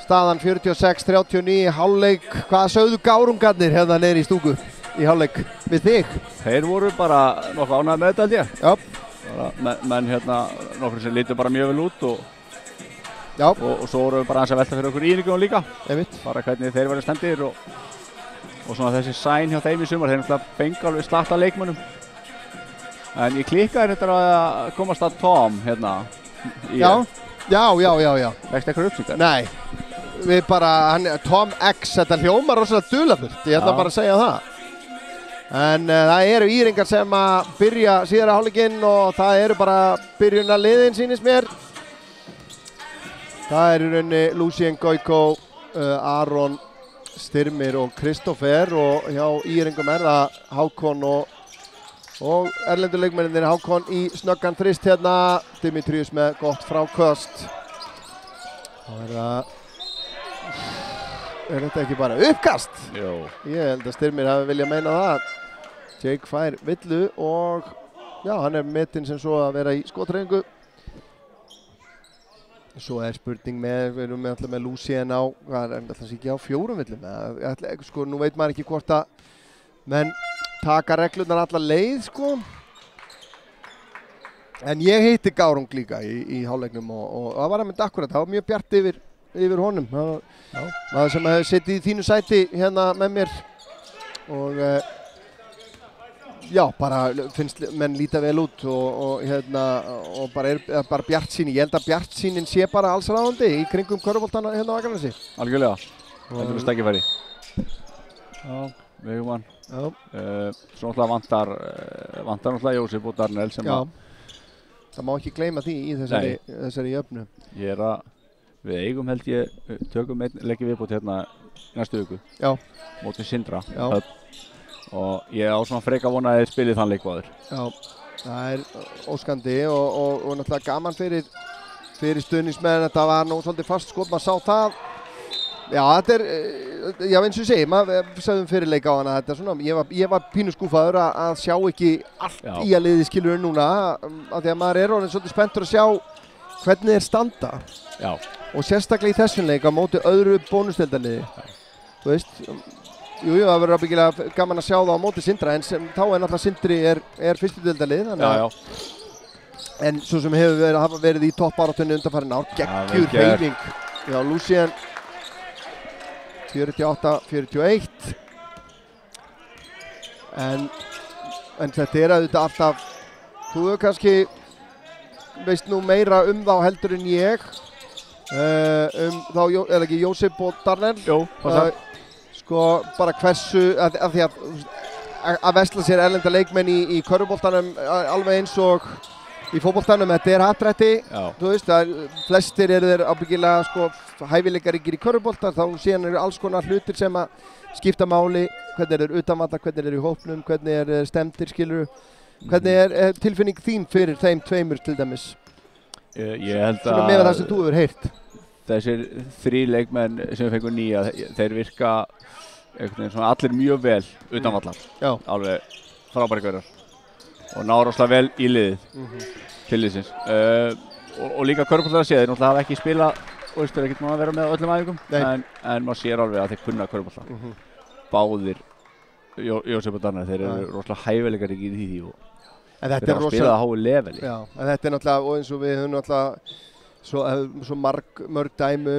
Staðan 46-39 hálfleik. Hvað sögðu gárungarnir hérna niður í stúku í hálfleik við þig? Þeir voru bara nokkuð ánægðir með þetta held ég. Já. Menn hérna nokkur sem lítur bara mjög vel út og svo vorum við bara aðeins að velta fyrir okkur íringum líka. Einmitt. Bara hvernig þeir verið stendir og svona þessi sæn hjá þeim í sumar, þeir náttúrulega fengu alveg slatta leikmönnum. En ég klikkaði þetta að komast að Tom hérna. Já. Vekst eitthvað uppsýkar? Nei, við bara, Tom X, þetta hljómar rosalega dularfullt, ég ætla bara að segja það. En það eru íringar sem að byrja síðara hálfleikinn og það eru bara byrjunarliðin sýnist mér. Það eru í rauninni Lucien Goiko, Aron Styrmir og Kristoffer og hjá íringum er það Hákon og erlendur leikmennir Hákon í snöggan þrist hérna. Dimitrius með gott fráköst. Er þetta ekki bara uppkast? Jó. Ég held að Styrmir hafi viljað meina það. Jake fær villu og já, hann er metinn sem svo að vera í skothreyfingu. Svo er spurning með, við erum alltaf með Lucien á, hvað er alltaf ekki á 4 villum? Sko, nú veit maður ekki hvort að menn taka reglurnar alla leið, sko. En ég hitti Gárung líka í hálfleiknum og það var að mynda akkurat, það var mjög bjart yfir honum. Það sem hefði sittið í þínu sæti hérna með mér og já, bara finnst menn líta vel út og bara bjartsýni. Ég held að bjartsýnin sé bara allsráðandi í kringum körfuboltana hérna á Akranesi. Algjörlega. Þetta er steggjafæri. Já, vegumann. Já. Svo náttúrulega vantar náttúrulega Jósef og Darnell sem að... Það má ekki gleyma því í þessari jöfnu. Við eigum held ég, tökum einn leiki viðbót hérna í næstu viku. Já. Móti Sindra. Já. Og ég á svona freka vona að þið spilið þann leikvaður. Já, það er óskandi og náttúrulega gaman fyrir stuðningsmenn. Þetta var nú svolítið fast skot, maður sá það. Já, þetta er, já eins og ég segi, maður sagðum fyrir leik á hana, þetta er svona, ég var pínu skúfaður að sjá ekki allt í að liði skilur núna, af því að maður er orðinn svolítið spenntur að sjá hvernig þeir standa. Já. Og sérstaklega í þessum leik á móti öðru bónusdeildarliði. Þú veist, jú, það verður ábyggilega gaman að sjá það á móti Sindra, en þá er náttúrulega Sindri er fyrstu deildarlið. Já. En svo sem hafa verið í toppbaráttunni undanfarin ár, geggjur hreyfing. Já, Lucien 48-41. En þetta er auðvitað alltaf, þú kannski veist nú meira þá heldur en ég, þá er ekki Jósef og Darnell. Jó, sko bara hversu, af því að vesla sér erlenda leikmenn í körfuboltanum alveg eins og í fótboltanum, þetta er happdrætti, þú veist, flestir eru þeir ábyggilega sko hæfileikaríkir í körfubolta, þá síðan eru alls konar hlutir sem að skipta máli, hvernig eru utanvallar, hvernig eru í hópnum, hvernig eru stemdir, skilur, hvernig er tilfinning þín fyrir þeim tveimur til dæmis? Ég held að svona með það sem þú hefur heyrt. Þessir 3 leikmenn sem við fengum nýja, þeir virka svona allir mjög vel utanvallar. Já. Alveg frábæri gaurar. Og ná rosalega vel í liðið til liðsins. Og líka körfuboltar að sé, þeir náttúrulega hafa ekki spilað og þeir ekkert mátt að vera með öllum æfingum. En maður sér alveg að þeir kunna körfubolta. Báðir Jósef og Darnell, þeir eru rosalega hæfileikaríkir í því og þeir hafa spilað að háu leveli. Já, en þetta er náttúrulega, og eins og við höfum náttúrulega svo mörg dæmi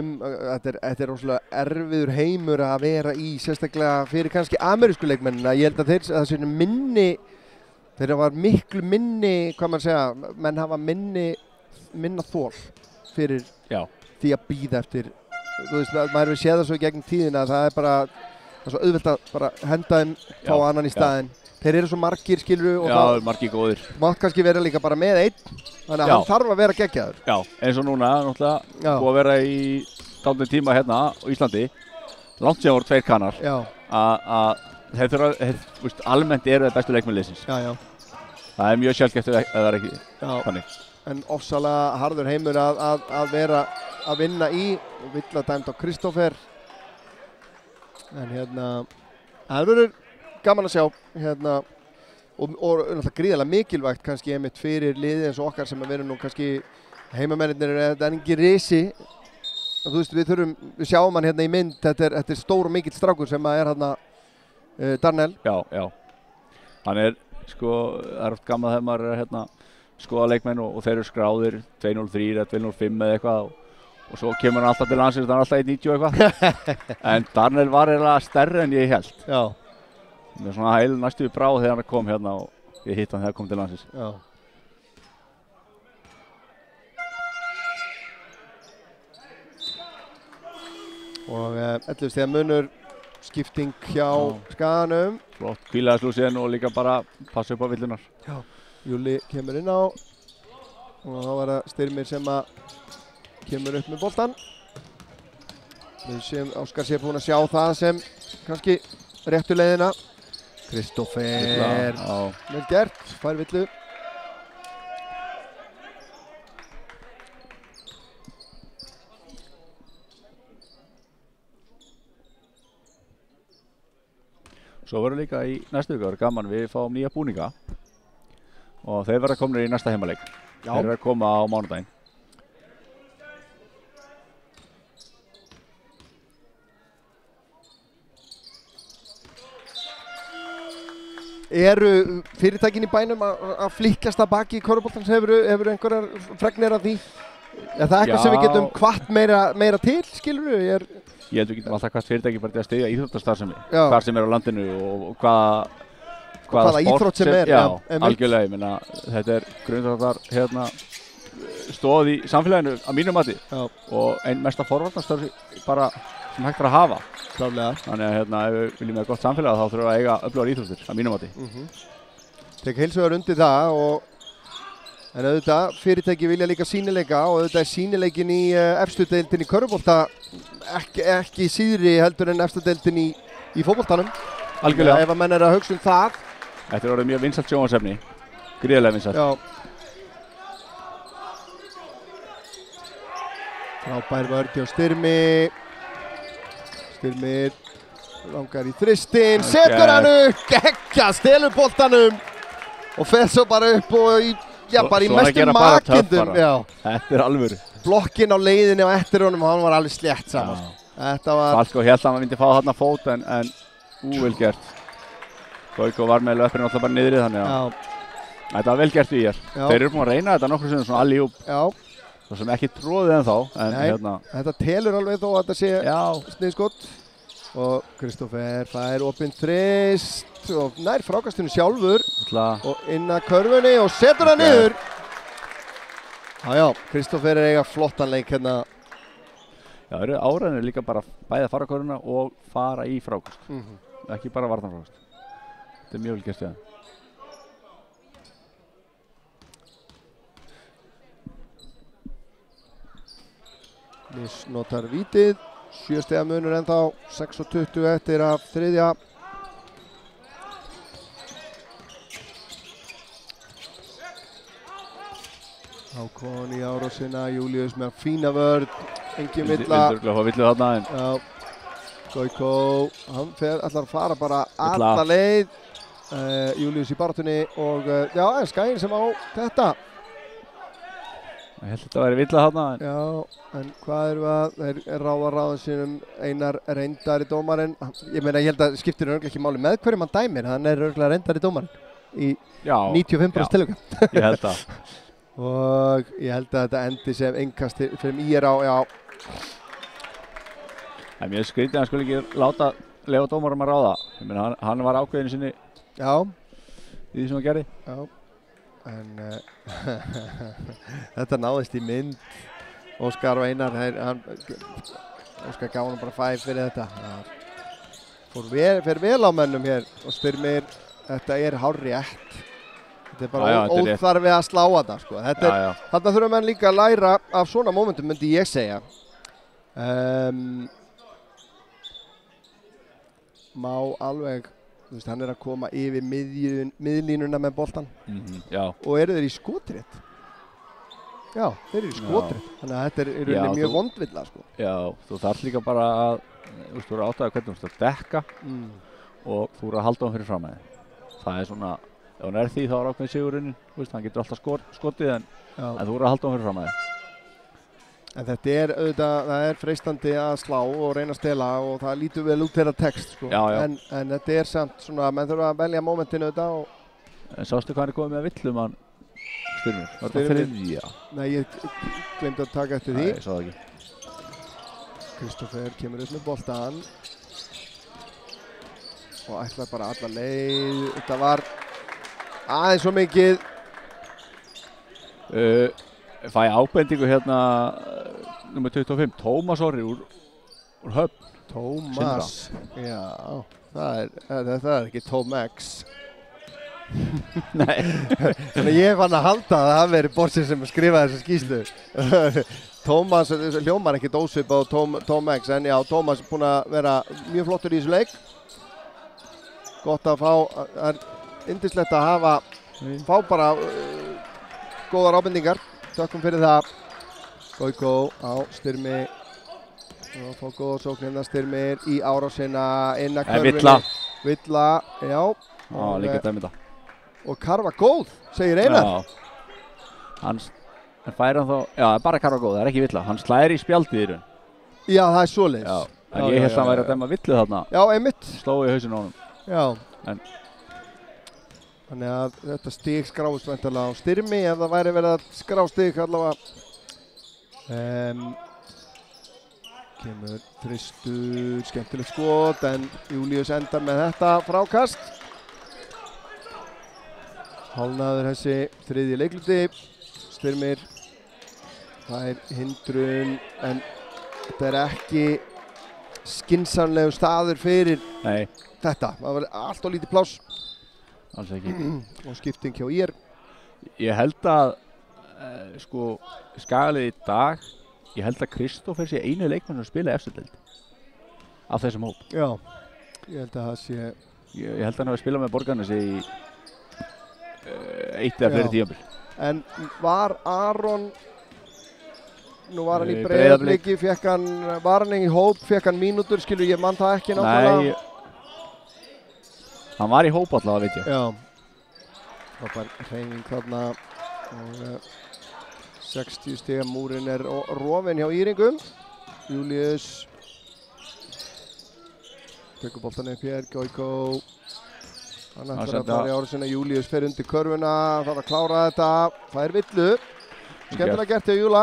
þetta er rosalega erfiður heimur að vera í, sérstaklega fyrir kannski amerísku leikmennina. Ég held að það sé minni, þeir hafa miklu minni, hvað maður segja, menn hafa minna þol fyrir því að bíða eftir, þú veist, maður hefur séð það svo í gegnum tíðina, það er svo auðvelt að bara henda þeim, fá annan í staðinn. Þeir eru svo margir, skilur, og margir góðir. Mátt kannski vera líka bara með einn, þannig að hann þarf að vera geggjaður. Já, eins og núna, náttúrulega, búið að vera í dálítinn tíma hérna á Íslandi, langt sem voru 2 kannar, að þeir þurfa, almennt eru það bestu leikmenn liðsins. Já. Það er mjög sjaldgæft ef það er ekki þannig. En ofsalega harður heimur að vera að vinna í, og vill að dæmd á Kristoffer. En það verður gaman að sjá og náttúrulega gríðarlega mikilvægt kannski einmitt fyrir liðið eins og okkar sem að vera nú kannski heimamennir það er engin risi. Þú veist, við sjáum hann hérna í mynd, þetta er stór og mikill strákur sem að er hérna Darnell. Já. Hann er, sko, það er oft gaman þegar maður er hérna skoða leikmenn og þeir eru skráðir 203 eða 205 eða eitthvað og svo kemur hann alltaf til landsins og hann er alltaf 190 eitthvað. En Darnell var eiginlega stærri en ég held. Já. Með svona heil næstu í brá þegar hann kom hérna og ég hitt hann þegar hann kom til landsins. Já. Og 11 stiga munur, skipting hjá Skaganum. Flott hvílaðarslúsin og líka bara passa upp á villunar. Já. Júli kemur inn á og þá var það Styrmir sem að kemur upp með boltan. Óskar sé búinn að sjá það sem kannski réttu leiðina. Kristófer, vel gert, fær villu. Svo verður líka í næstu viku gaman við fáum nýja búninga og þeir verða komnir í næsta heimaleik. Já. Þeir verða að koma á mánudaginn. Eru fyrirtækin í bænum að flikkast að baki í körfuboltans? Hefur einhverjar fregnir af því? Er það eitthvað sem við getum hvatt meira til, skilur við? Ég held við getum alltaf hvatt fyrirtæki bara til að styðja íþróttastarfsemi, hvar sem er á landinu og hvaða íþrótt sem er. Já, algjörlega, ég meina, þetta er grundvallar hérna stóð í samfélaginu að mínu mati og ein mesta forvarnarstörf bara sem hægt er að hafa. Klálega. Þannig að hérna, ef við viljum með gott samfélag þá þurfum við að eiga öflugar íþróttir að mínu mati. Tek heils vegar undir það en auðvitað fyrirtæki vilja líka sýnileika og auðvitað er sýnileikin í efstu deildin í körfubolta ekki síðri heldur en efstu deildin í fótboltanum. Algjörlega. Ef að menn er að hugsa það. Þetta er orðið mjög vinsælt sjónvarpsefni, gríðarlega vinsælt. Já. Frábær vörn hjá Styrmi. Styrmir langar í þristin, setur hann upp, geggjað, stelur boltanum og fer svo bara upp og bara í mestum makindum. Þetta er alvöru. Blokkin á leiðinni á eftir honum, hann var alveg slétt saman. Þetta var... Falko held að hann myndi fá þarna fót en vel gert. Goiko var með löppinu alltaf bara niðri þannig að þetta var vel gert í hér. Þeir eru búin að reyna þetta nokkru sinnum svona allihjúp. Svo sem ekki tróðið ennþá, en hérna... Þetta telur alveg þó að þetta sé sniðskott. Og Kristófer fær opinn þrist og nær frákastinu sjálfur. Og inn að körfunni og setur það niður. Já, Kristófer er eiga flottan leik hérna. Já, það eru áræðinir líka bara bæði að fara körfuna og fara í frákast. Ekki bara varnarfrákast. Þetta er mjög vel gert, já. Misnotar vítið, 7 stiga munur ennþá, 6:20 eftir af þriðja. Hákon í árásina, Július með fína vörn, engin villa. Vildur fá villu þarna en... Já, Goiko, hann ætlar að fara bara alla leið. Július í baráttunni og já, Skaginn sem á þetta. Ég held að þetta væri villa þarna. Já, en hvað erum við að, þeir ráðan sínum Einar reyndari dómarinn. Ég meina, ég held að skiptir örugglega ekki máli með hverjum hann dæmir, hann er örugglega reyndari dómarinn í 95% tilvika. Ég held það. Og ég held að þetta endi sem innkast fyrir IR á, já. Það er mjög skrítið að hann skulle ekki láta leyfa dómarum að ráða. Ég meina, hann var ákveðinu sinni í því sem hann gerði. Já. En þetta náðist í mynd. Óskar og Einar, Óskar gaf hann bara 5 fyrir þetta. Fer vel á mönnum hér og Styrmir, þetta er hárrétt. Þetta er bara óþarfi að slá þetta, sko. Þarna þurfa menn líka að læra af svona momentum, myndi ég segja. Má alveg... Þú veist, hann er að koma yfir miðlínuna með boltan og eru þeir í skotrétt. Já, þeir eru í skotrétt. Þannig að þetta er mjög vondvilla, sko. Já, þú þarf líka bara að, þú eru áttaði hvernig þú ert að dekka og þú eru að halda hann fyrir fram með þig. Það er svona ef hún því þá ákveðin sigurinn, hann getur alltaf skotið en þú voru að halda hún fyrir fram að En þetta auðvitað, það freistandi að slá og reyna að stela og það lítur vel út þeirra text sko. En þetta samt svona, menn þurfa að velja mómentinu auðvitað og... En sástu hvað komið með villum hann Styrmir? Var þetta þriðja? Nei, ég glemdi að taka eftir því. Nei, ég sá það ekki. Kristoffer kemur upp með boltan og ætlar bara alla leið. Þetta var aðeins svo mikið. Fæ ábendingu hérna nummer 25, Tómas Orri úr Höfn. Tómas, já, það ekki Tómax. Nei. Þannig ég fann að halda að það veri Borsi sem skrifaði þessa skýrslu. Tómas hljómar ekki ósvip á Tómax, en já, Tómas er búinn að vera mjög flottur í þessu leik. Gott að fá, það yndislegt að fá bara góðar ábendingar. Þökkum fyrir það. Goiko á Styrmi. Og fá góða sóknina Styrmir í árásina inn að körfunni. Villa, já. Líka dæmita. Og Karfa góð, segir Einar. Já. Hann fær hann þá, já, bara Karfa góð, það ekki Villa. Hann slæðir í spjaldið í raun. Já, það svoleiðis. Já, en ég held að hann væri að dæma Villu þarna. Já, einmitt. Sló í hausinn á honum. Já. Þannig að þetta stig skráist væntanlega á Styrmi ef það væri verið að skrá stig allavega. Kemur þristur, skemmtilegt skot en Júlíus endar með þetta frákast. Hálnaður þessi þriðji leikluti. Styrmir fær hindrun en þetta ekki skynsamlegu staður fyrir þetta. Það var allt og lítið pláss. Alls ekki. Og skipting hjá IR. Ég held að Skagalið í dag, ég held að Kristoffer sé einu leikmann sem spila eftirdeild af þessum hóp. Já, ég held að það sé... Ég held að hann hafi spilað með Borgarnesi í eitt eða fleiri tímabil. En var Aron, nú var hann í Breiðabliki, var hann í hóp, fekk hann mínútur, skilur ég mann það ekki náttúrulega? Nei, hann var í hóp allavega, veit ég. Já, það var hreyfing þarna og 60 stiga múrin rofinn hjá Íringum. Júlíus tekur boltan upp hér, Goiko. Hann ætlar að fara í árásina, Júlíus fer undir körfuna, þarf að klára þetta, fær Villu. Skemmtilega gert hjá Júla.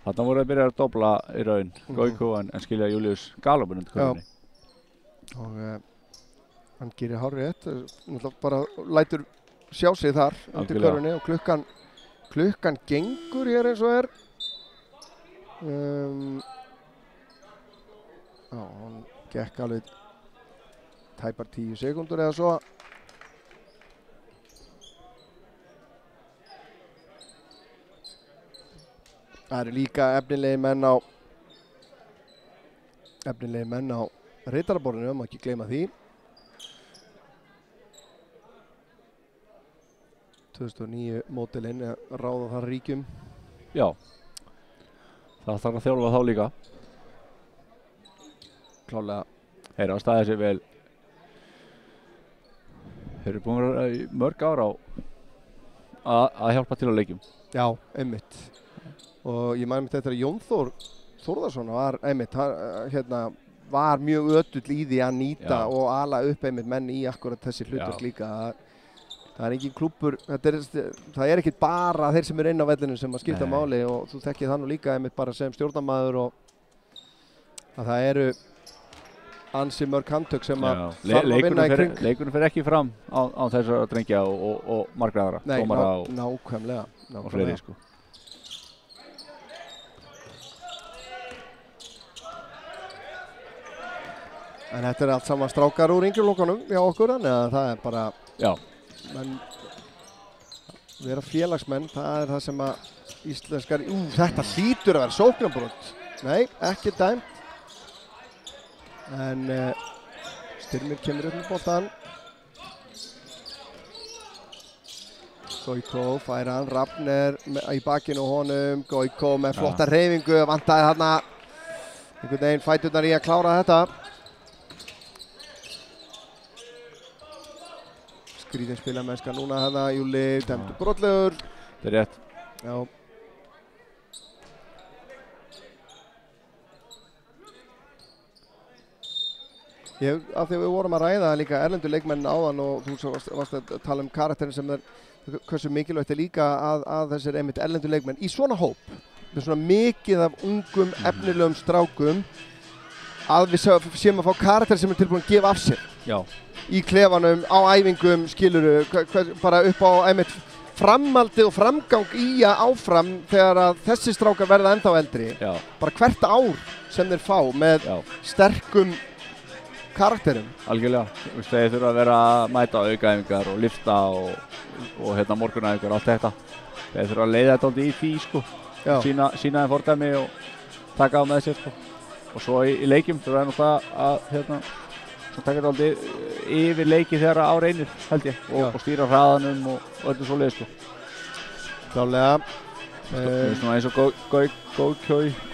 Þarna voru að byrja að dobla í raun, Goiko, en skilja Júlíus galopin undir körfunni. Og hann gerir hárrétt, bara lætur sjá sig þar undir körfunni og klukkan gengur hér eins og hann gekk alveg tæpar 10 sekúndur eða svo. Það eru líka efnilegir menn á ritaraborðinu, má ekki gleyma því. 2009 mótilinn ráða þar ríkjum. Já, það þarf að þjálfa þá líka. Klálega. Þeir hafa staðið sér vel. Þeir eru búin að vera í mörg ára að hjálpa til á leikjum. Já, einmitt. Og ég mæli mig þetta að Jón Þórðarsson var einmitt, var mjög ötull í því að nýta og ala upp einmitt menn í akkurat þessi hlutverk líka. Það engin klúbbur, það ekkert bara þeir sem eru inn á vellinu sem að skipta máli og þú þekkir það nú líka einmitt bara sem stjórnarmaður og að það eru ansi mörg handtök sem að þarf að vinna í kring. Leikurinn fer ekki fram á þessar drengja og margra aðra. Nei, nákvæmlega. Og fleiri sko. En þetta allt saman strákar úr yngreflokkunum hjá okkur, þannig að það bara... Já. Men vera félagsmenn, það það sem að íslenskar... Þetta hlýtur að vera sóknarbrot. Nei, ekki dæmt. En Styrmir kemur upp með boltan. Goiko fær hann, Rafner í bakinu á honum. Goiko með flotta hreyfingu, vantaði þarna einhvern veginn fæturnar í að klára þetta. skrýtin spilamennska núna hana, Júli, dæmdur brotlegur. Þetta er rétt. Já. Af því að við vorum að ræða líka erlendu leikmenn áðan og þú varst að tala karakterin sem hversu mikilvægt líka að þessir einmitt erlendu leikmenn í svona hóp, með svona mikið af ungum, efnilegum strákum, að við séum að fá karakter sem tilbúin að gefa af sér. Já. Í klefanum, á æfingum, skiluru, bara upp á einmitt framhaldið og framgang í að áfram þegar að þessi strákar verða ennþá eldri. Já. Bara hvert ár sem þeir fá með sterkum karakterum. Algjörlega. Þeir þurfa að vera að mæta aukaæfingar og lyfta og morgunæfingar og allt þetta. Þeir þurfa að leiða þetta aldrei í því, sko. Sýna þeim fordæmi og taka á með sér, sko. Og svo í leikjum þurfa þeir náttúrulega að taka þetta aldrei yfir leiki þegar á reynir, held ég. Og stýra hraðanum og öllu svoleiðis, sko. Klálega. Svona eins og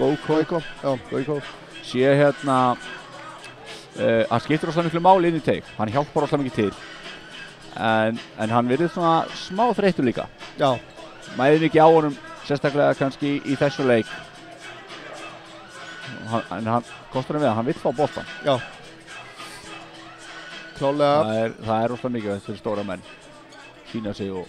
Gókó. Sé hann skiptir rosalega miklu máli inn í teig, hann hjálpar rosalega mikið til en hann virðist svona smá þreyttur líka. Já. Mæðir mikið á honum, sérstaklega kannski í þessu leik en hann kostar hann við að hann vill fá boltan. Já. Klálega. Það er rosalega mikið fyrir stóra menn, sýna sig og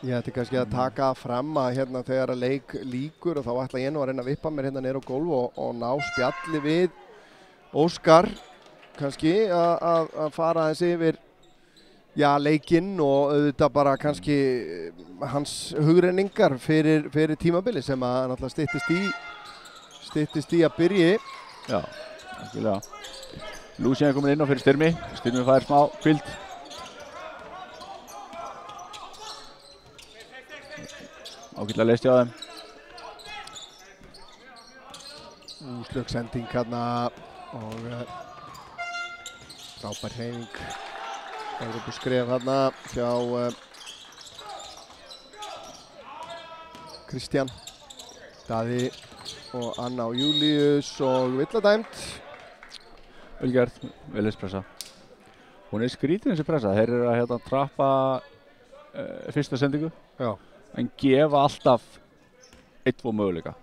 Ég ætti kannski að taka fram að þegar að leik líkur og þá ætla ég nú að reyna að vippa mér niður á gólf og ná spjalli við Óskar kannski að fara aðeins yfir leikinn og auðvitað bara kannski hans hugrenningar fyrir tímabili sem að náttúrulega styttist í að byrji. Já, algjörlega. Lúsín er komin inn á fyrir Styrmi fær smá kvild. Ágætlega leist ég á þeim. Slökk sending hérna og frábær hreyfing. Evrópuskref hérna hjá Kristján, Daði og Anna og Júlíus og villadæmt. Vel gert, vel pressa. Hún er skrítin þessi pressa. Þeir eru að trappa fyrsta sendingu. Já. En gefa alltaf 1-2 möguleika.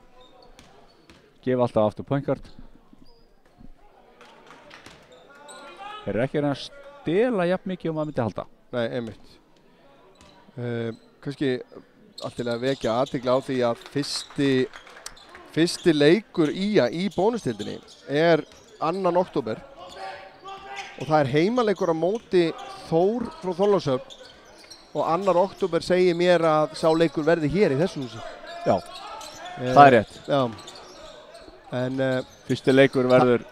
Gefa alltaf aftur point guard. Þeir eru ekki að stela jafn mikið maður myndi halda. Nei, einmitt. Kannski alltaf að vekja athygli á því að fyrsti leikur í bónustildinni er 2. október og það er heimaleikur á móti Þór frá Þorlákshöfn. Og 2. október segir mér að sá leikur verði hér í þessu húsi. Já, það er rétt. Já. En fyrsti leikur verður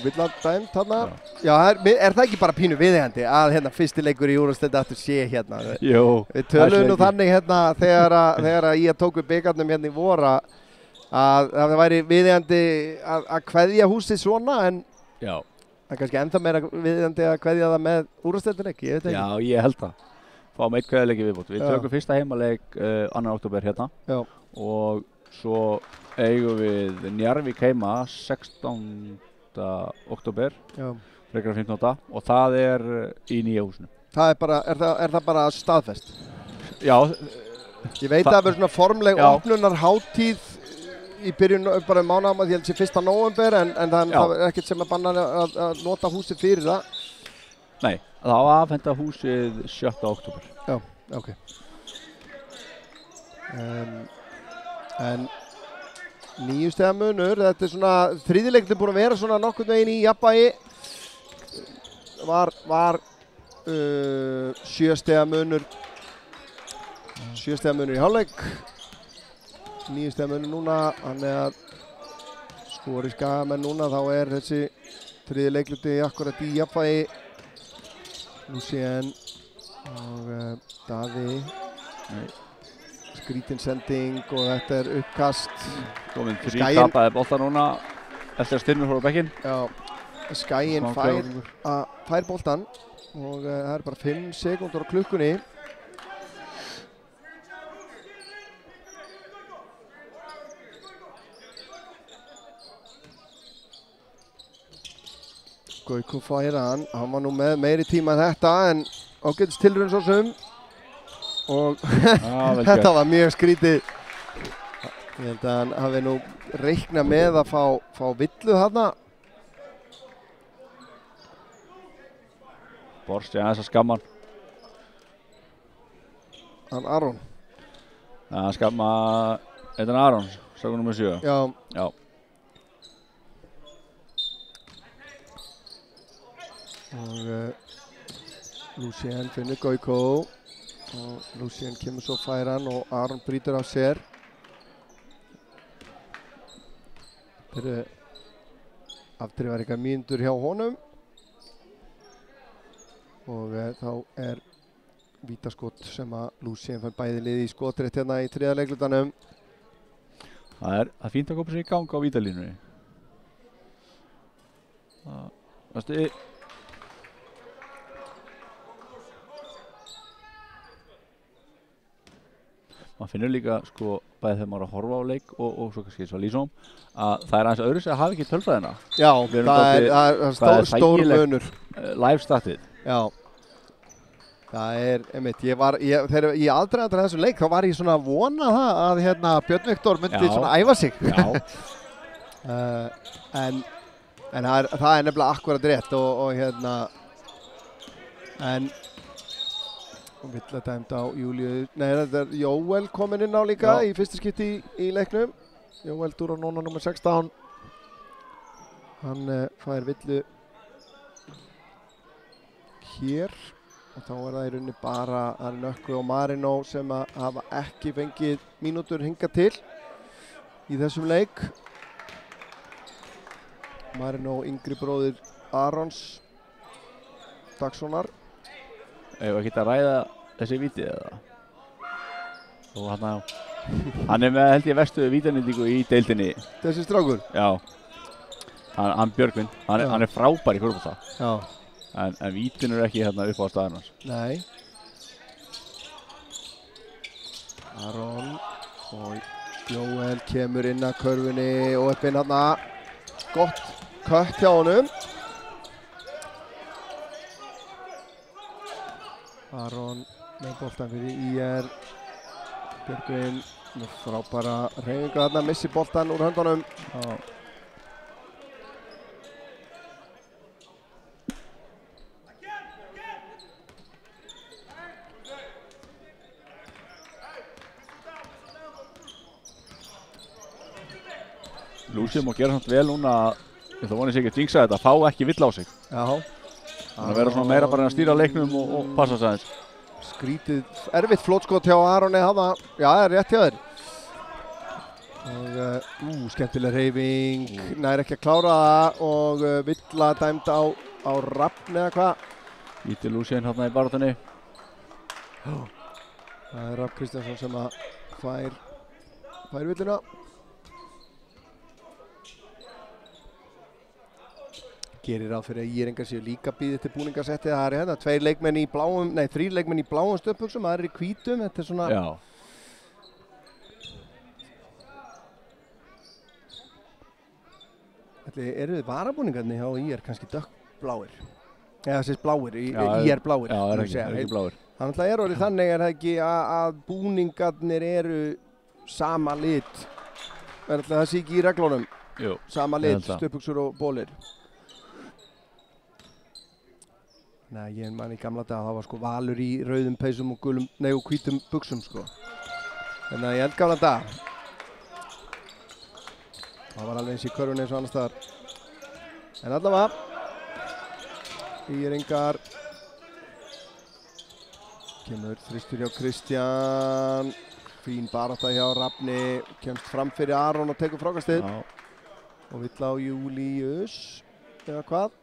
villadæmt þarna. Já, er það ekki bara pínu viðeigandi að fyrsti leikur í úrvalsdeildinni aftur sé hérna? Jú. Við töluðum nú þannig þegar ég tók við bikarnum í vor að það væri viðeigandi að kveðja húsið svona en já. Það er kannski ennþá meira viðeigandi að kveðja það með úrvalsdeildarleik, ég veit ekki. Já, ég held það. Fáum einn kveðjuleiki viðbót. Við tökum fyrsta heimaleik 2. október hérna. Já. Og svo eigum við Njarðvík heima 16. október. Já. Frekar 15. Og það er í nýja húsinu. Er það bara staðfest? Já. Ég veit að það verður svona formleg opnunarhátíð í byrjun bara mánaðamót, ég held sé 1. nóvember en það er ekkert sem að banna að nota húsið fyrir það. Nei, það á að afhenda húsið 7. október. Já, ok. En 9 stiga munur, þetta er svona þriðjuleikurinn búin að vera svona nokkurn veginn í jafnvægi. Var 7 stiga munur í hálfleik. 9 stiga munur núna, þannig að skori Skagamenn núna, þá er þessi þriðji leikluti akkurat í jafnvægi. Lúsín og Daði. Skrítin sending og þetta er uppkast. Komin 3 tapaði bolta núna eftir að Styrmir fór á bekkinn. Já, Skaginn fær boltan og það er bara 5 sekúndur á klukkunni. Gauko fær hann var nú með meiri tíma en þetta en ágætis tilraun svo sem og þetta var mjög skrítið. Ég held að hann hafi nú reiknað með að fá villu þarna. Borsti aðeins að skamma hann. Hann Aron. Hann skamma, eitthvað Aron, strákur nummer 7. Já. Og Lucien finnur Gauko og Lucien kemur svo fær hann og Aron brýtur af sér. Afdrifaríkar mínútur hjá honum og þá vítaskot sem að Lucien fær bæði liði í skotrétt hérna í 3. leiklutanum. Það er fínt að koma sér í gang á vítalínunni. Man finnur líka sko bæði þegar maður að horfa á leik og svo kannski svo lýsum að það er aðeins öðru sem hafi ekki tölfræðina. Já, það er stór munur. Live statið. Já. Það er, einmitt, þegar ég aðdraðandi þessum leik þá var ég svona að vona það að Björn Viktor myndi svona æfa sig. Já. En það er nefnilega akkurat rétt og en vill að dæmda á Júlíu, nei þetta er Jóel kominn inn á líka í fyrsta skipti í leiknum. Jóel Dúra núna nummer 16. Hann fær villu hér og þá er það í rauninni bara Nökkvi og Marino sem hafa ekki fengið mínútur hingað til í þessum leik. Marino yngri bróðir Arons Dagssonar. Ég var ekki að ræða þessi vítið eða? Og hann með held ég verstu vítanýtingu í deildinni. Þessi strákur? Já. Hann Björgvin, hann er frábær í körfubolta. Já. En vítin eru ekki upp á staðinn hans. Nei. Aron og Jóel kemur inn að körfunni og upp inn gott kött hjá honum. Aron með boltan fyrir IR. Björgvin með frábæra hreyfingu missi boltan úr höndunum. Já. Lucien má gera samt vel núna ég þá vonið sig ekki að jinxa þetta, fá ekki vill á sig. Já. Þannig að vera svona meira bara að stýra leiknum og passa sig aðeins. Skrítið, erfitt flótskot hjá Aroni þarna. Já, það er rétt hjá þér. Og skemmtileg hreyfing, nær ekki að klára það og villa dæmd á Rafn eða hvað. Íti Lucien hérna í baráttunni. Það er Rafn Kristjánsson sem að fær villuna. Gerir ráð fyrir að IR-ingar séu líka býðið til búningasetti. Það er 3 leikmenn í bláum stöpbuxum, það er í hvítum. Þetta er svona... Já. Eru þið varabúningarnir hjá IR kannski dökkbláir? Eða þessi bláir, IR bláir. Já, það er ekki bláir. Þannig að orðið þannig það ekki að búningarnir eru sama lit. Það sé ekki í reglunum. Jú. Sama lit, stöpbuxur og bólir. Nei, ég man í gamla daga, það var sko Valur í rauðum peysum og hvítum buxum sko. Þannig að ég held gamla daga. Það var alveg eins í körfunni eins og annars staðar. En allavega, IR-ingar. Kemur þristur hjá Kristján. Fín barátta hjá Rafni. Kemst fram fyrir Aron og tekur frákastið. Og vill á Júlíus, eða hvað?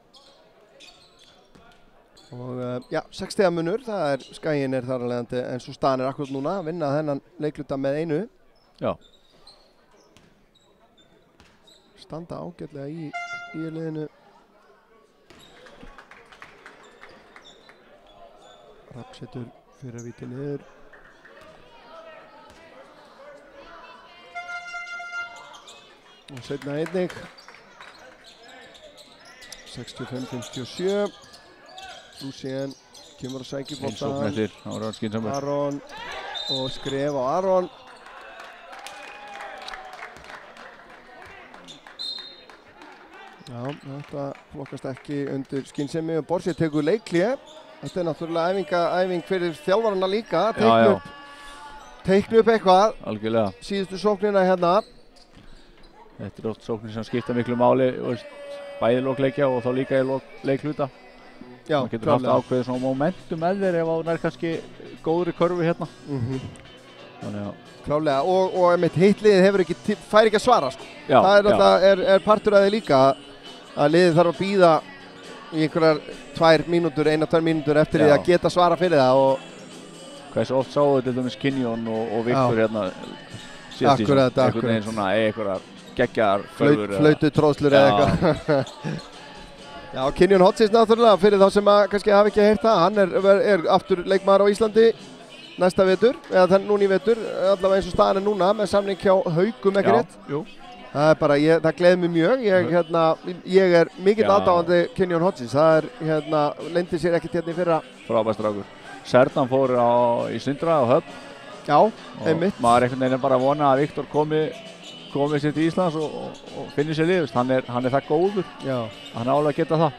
Og já, 6 stiga munur, það er Skaginn er þar að leiðandi en svo staðan er akkurat núna að vinna þennan leikluta með 1. Já. Standa ágætlega í liðinu. Rapp setur fyrir víti niður. Og seinna einnig. 65-57. Lúsien kemur að sækja í boltan. Einsókn eftir, það var skynsamur. Aron og skref á Aron. Já, þetta flokkast ekki undir skynsemi og Borsi tekur leikhlé. Þetta náttúrulega æfing fyrir þjálfarana líka. Teiknu upp eitthvað. Algjörlega. Síðustu sóknina hérna. Þetta oft sóknir sem skipta miklu máli, bæði lokleikja og þá líka í leikluta. Já, það getur haft ákveðið svona momentum með þér ef það er kannski góðri körfu hérna. Þannig að klálega, og einmitt hitliðið fær ekki að svara sko. Það er partur af því líka að liðið þarf að bíða í einhverjar 2 mínútur eftir því að geta svara fyrir það. Og hversu oft sáu til dæmis Kinjón og Viktor hérna Akkurat. einhvern veginn svona einhverjar geggjar flaututróðslur eða eitthvað. Já, Kinjón Hodges náttúrulega, fyrir þá sem kannski hafi ekki heyrt það, hann er aftur leikmaður á Íslandi næsta vetur, eða núna í vetur, allavega eins og staðan er núna með samning hjá Haugum, ekki rétt? Jú. Það er bara, það gleður mig mjög, ég er mikill aðdáandi Kinjón Hodges, það leyndi sér ekkert hérna í fyrra. Frábær strákur. Serdan fór í Sindra á Höfn. Já, einmitt. Maður einhvern veginn bara að vona að Viktor komi sér til Íslands og finnir sér lið, hann er það góður. Já. Hann er alveg að geta það.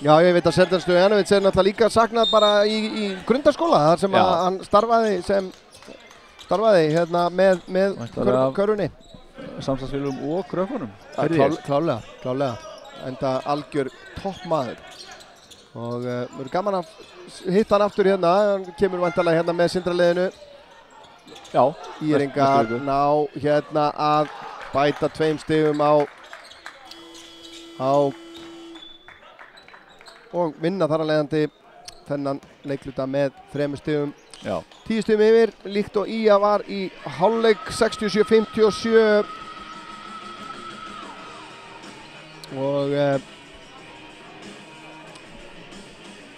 Já, ég veit að Serdan Stojanovic er náttúrulega líka saknað bara í grundarskóla, þar sem hann starfaði hérna með körfunni. Samstagsfélögum og krökkunum. Klálega. Enda algjör toppmaður. Og mér er gaman að hitta hann aftur hérna, hann kemur væntanlega hérna með Sindraliðinu. Já. Íringar ná hérna að bæta 2 stigum á og vinna þar að leiðandi þennan leikluta með 3 stigum. Já. 10 stigum yfir, líkt og Ía var í hálfleik 67-57. Og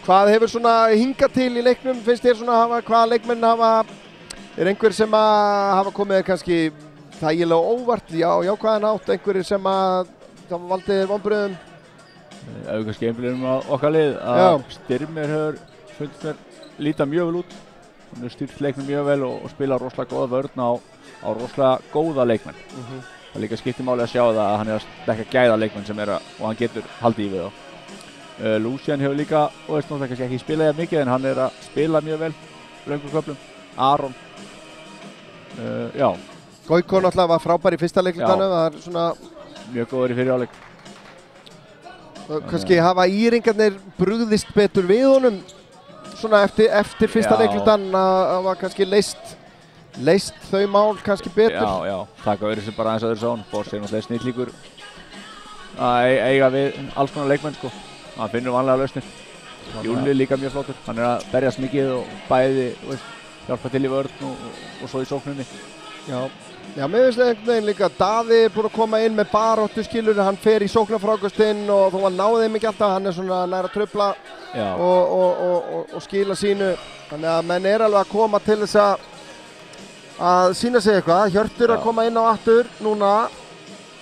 hvað hefur svona hingað til í leiknum, finnst þér svona hvaða leikmenn er einhver sem hafa komið kannski þægilega óvart, jákvæðan átt, einhverjir sem valdi þér vonbrigðum? Ef við kannski einblínum á okkar lið að Styrmir hefur fundið þér líta mjög vel út. Hann hefur stýrt leiknum mjög vel og spila rosalega góða vörn á rosalega góða leikmenn. Það líka skiptir máli að sjá það að hann er að stekka gæða leikmenn sem og hann getur haldið í við þá. Lúsien hefur líka, og veist náttúrulega kannski ekki spilað jafn mikið en hann er að spila mjög vel löngum köflum. Aron. Já. Goiko náttúrulega var frábær í fyrsta leiklutanum, það er svona mjög góður í fyrri hálfleik. Kannski hafa Íringarnir brugðist betur við honum svona eftir fyrsta leiklutan að var kannski leist þau mál kannski betur. Já, taka verið sem bara aðeins öðru són. Borsi er náttúrulega snillíkur að eiga við alls konar leikmenn sko. Hann finnur vanlega lausnir. Júli líka mjög flottur. Hann er að berjast mikið og bæði hjálpa til í vörn og svo í sókninni. Já, mér finnst einhvern veginn líka Daði er búinn að koma inn með baráttu skilur, hann fer í sóknarfrákastinn og þó hann náði þeim ekki alltaf, hann er svona nær að trufla og skila sínu. Þannig að menn er alveg að koma til þess að sýna sig eitthvað. Hjörtur að koma inn á aftur núna.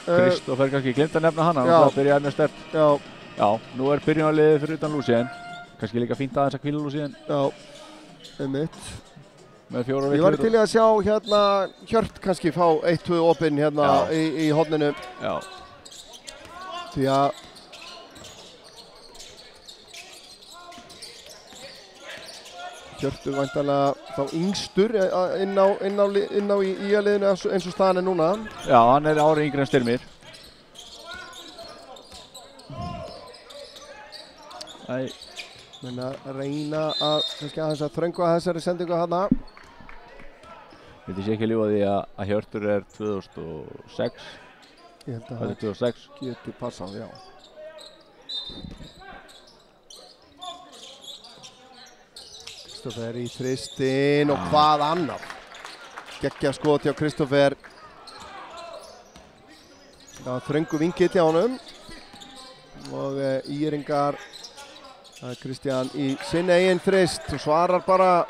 Kristófer kannski glemt að nefna hann byrjaði mjög sterkt. Já, nú er byrjunarliðið fyrir utan Lúsien. Kannski líka fínt aðeins að hvíla Lúsien. Já, einmitt. Ég var til að sjá hérna Hjört kannski fá 1-2 opinn hérna í horninu. Já. Því að Hjörtur væntanlega þá yngstur inn á Ía-liðinu eins og staðan er núna. Já, hann er ári yngri en Styrmir. Menn að reyna að kannski aðeins að þröngva þessari sendingu hérna. Þetta sé ekki lífa því að Hjörtur er 2006. Ég held að það er 2006. Getur passað, já. Kristófer í þristinn og hvað annar. Geggja skot hjá Kristófer. Það var þröngu vingill hjá honum. Og Íringar, Kristján í sinn eigin þrist og svarar bara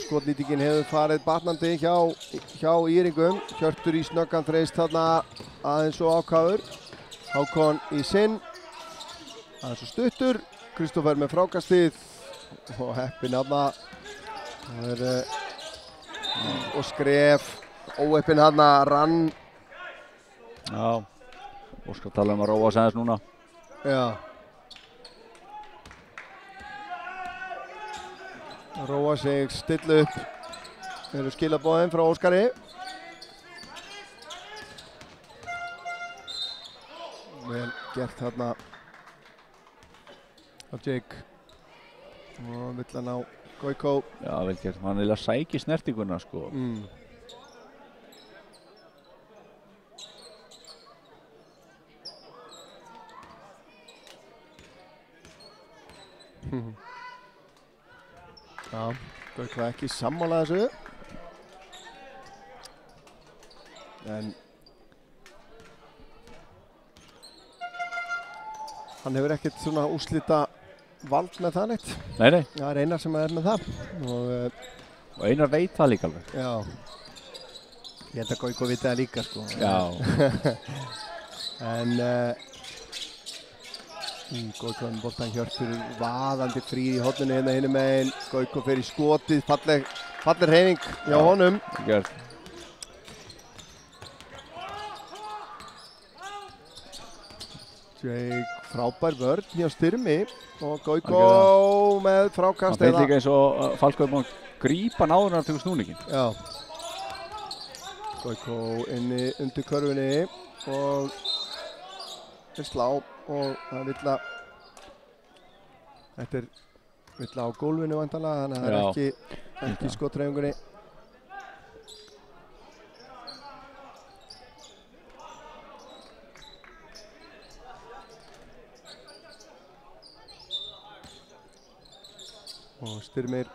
skotnýtingin hefur farið batnandi hjá Íringum. Hjörtur í snöggan þreist þarna aðeins og ákafur. Hákon í sinn. Aðeins og stuttur. Kristófer með frákastið og heppinn þarna. Það og skref. Óheppinn þarna rann. Já. Óskar tala að róa sig aðeins núna. Já. Róa sig, stilla upp. Eru skilaboðin frá Óskari. Vel gert þarna á Jake. Og vill hann á Goiko. Já, vel gert. Hann vil að sækja snertinguna, sko. Já, Goiko ekki sammála þessu. En hann hefur ekkert svona úrslita vald með það neitt. Nei. Það er Einar sem er með það. Og Einar veit það líka alveg. Já. Ég held að Goiko viti það líka, sko. Já. En Goiko með boltan Hjörtur vaðandi frí í horninu hérna hinum megin. Goiko fer í skotið, falleg hreyfing hjá honum. Gjörð. Jake frábær vörn hjá Styrmi og Goiko með frákast. Það fylgir líka eins og Falkó er búinn að grípa náður að tökja snúningin. Já. Goiko inni undir körfunni og er slá og það vill að þetta er vill á gólfinu vantanlega, þannig að það er ekki skotreifingunni. Og Styrmir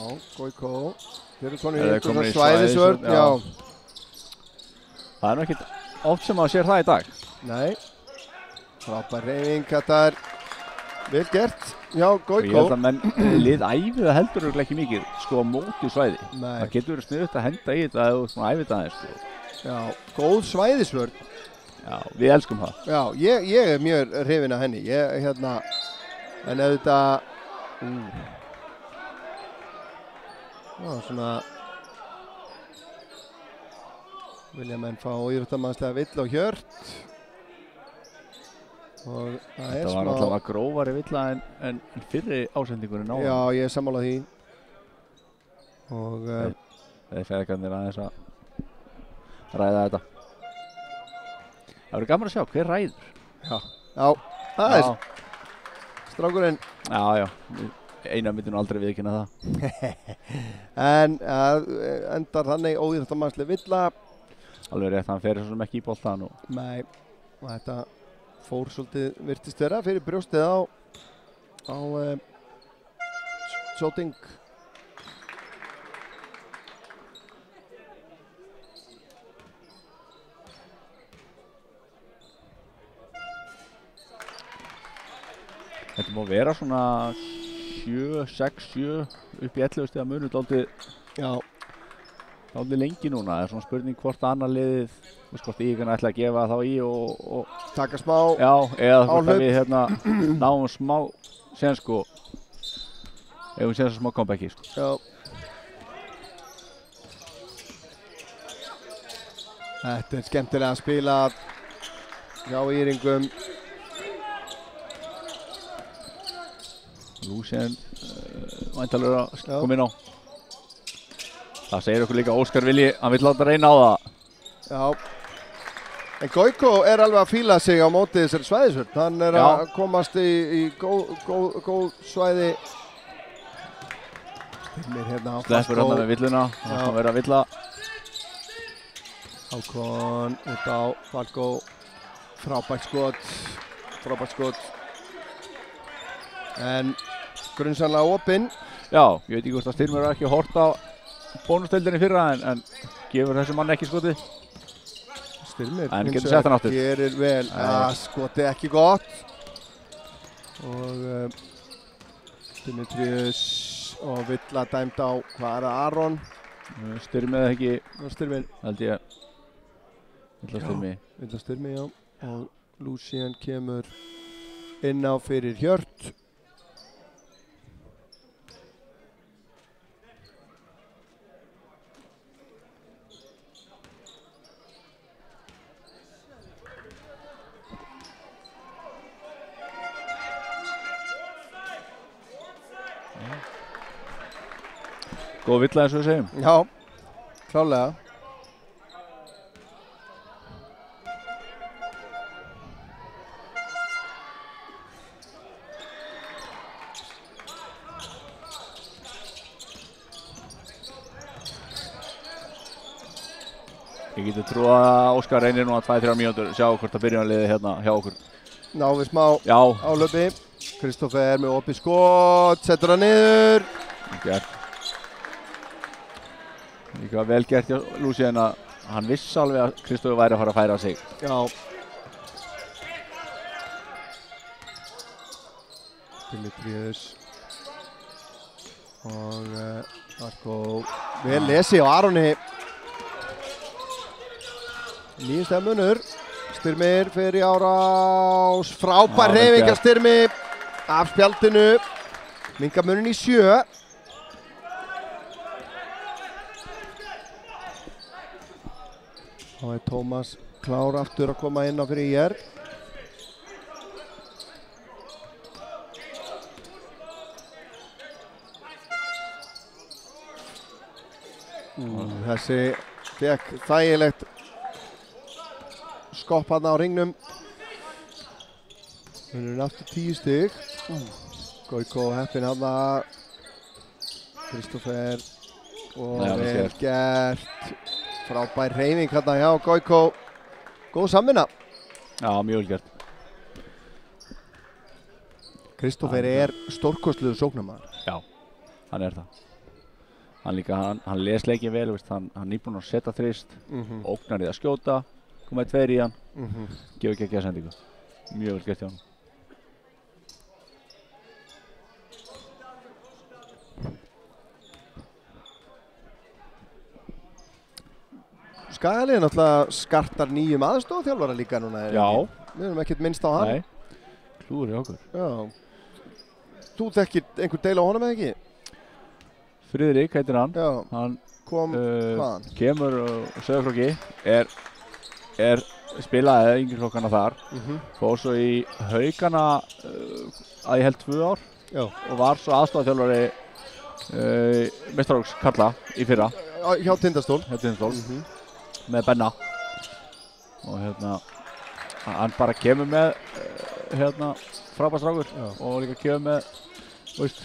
á Goiko. Þeir eru konur í einhverja svæðisvörn. Það er nú ekkert oft sem maður sér það í dag. Nei. Frábær hreyfing, þetta er vel gert hjá Goiko. Og ég held að menn lið æfið það heldur ekki mikið sko á móti svæði. Nei. Það getur verið sniðugt að henda í þetta eða þú æfið það aðeins. Sko. Já, góð svæðisvörn. Já, við elskum það. Já, ég er mjög hrifinn af henni. En ef þetta svona vilja menn fá íþróttamannslega vill og Hjört og það er smá. Þetta var alltaf grófari villa en fyrri ásendingunni náðan. Já, ég er sammála því og þeir feðgarnir aðeins að ræða þetta. Það verður gaman að sjá hver ræður. Já, það er strákurinn. Já, Einar myndi nú aldrei viðkynna það. En endar þannig óíþróttamannslega villa. Alveg rétt, hann fer svo sem ekki í boltan. Nei, og þetta fór svolítið virtist vera fyrir brjóstið á Tjóting. Þetta má vera svona 7, 6, 7 upp í 11 stiga munur dálítið lengi núna. Það er svona spurning hvort annar liðið, hvort Ígana ætla að gefa þá í og taka smá eða hvort að við náum smá sen sko, ef við séum smá comebacki sko. Já. Þetta er skemmtilega að spila hjá Íringum. Lúsien væntanlegur að koma inn á. Það segir okkur líka Óskar Vilji, hann vill láta reyna á það. Já. En Goiko er alveg að fíla sig á móti þessari svæðisvörn. Hann er að komast í góð svæði. Styrmir hérna á Falkó. Sleppur hérna með villuna, hann kann vera að villa. Hákon út á Falkó. Frábært skot. En grunnsanlega opinn. Já, ég veit ekki hvort að Styrmir er ekki að horta á bónusdeildinni fyrra en gefur þessu mann ekki skotið. Styrmir en getur sett hann aftur. Gerir vel. Skotið ekki gott. Og Dimitrius og Villa dæmd á, hvað er það, Aron? Styrmi eða ekki, Styrmi. held ég. Villa Styrmi. Villa Styrmi, já. Og Lucien kemur inn á fyrir Hjört. Góð Villa eins og við segjum. Já, klálega. Ég geti trú að Óskar reynir núna 2-3 mínútur, sjá hvort það byrjunarliði hérna hjá okkur. Ná við smá Já. álöpi. Kristoffer með opið skot, setur hann niður. Gert. Líka vel gert hjá Lucien að hann vissi alveg að Kristoffer væri að fara að færa sig. Já. Dimitrius. Og Marko vel lesi á Aroni. Nýjast munur. Styrmir fer í árás. Frábær hreyfingar Styrmi af spjaldinu. Minnka munin í 7. Þá er Tómas klár aftur að koma inn á fyrir IR. Þessi fekk þægilegt skopp hann á ringnum. Munurinn aftur 10 stig. Goiko heppinn hann að Kristoffer og vel gert. Frábær hreyfing hérna hjá Goiko. Góð samvinna. Já, mjög vel gert. Kristoffer er stórkostlegur sóknarmaður. Já, hann er það. Hann líka, hann les leikinn vel, veist, hann nýbúinn að setja þrist, ógnar í að skjóta, koma 2 í hann, gefur ekki að sendingu. Mjög vel gert hjá hann. Skagaliðið náttúrulega skartar nýjum aðstofþjálfara líka núna. Já. Við erum ekkert minnst á hann. Nei, klúður í okkur. Já. Þú þekkir einhver deil á honum eða ekki? Friðrik heitir hann. Já. Hann kom hvaðan? Kemur og Sauðárkróki, er spilaði yngirflokkana þar. Fór svo í Haukana að ég held 2 ár. Já. Og var svo aðstofþjálfari meistaraflokks karla í fyrra. Hjá Tindastól. Hjá Tindastól. Með Benna. Og hérna, hann bara kemur með frábær strákur og líka kemur með, veist,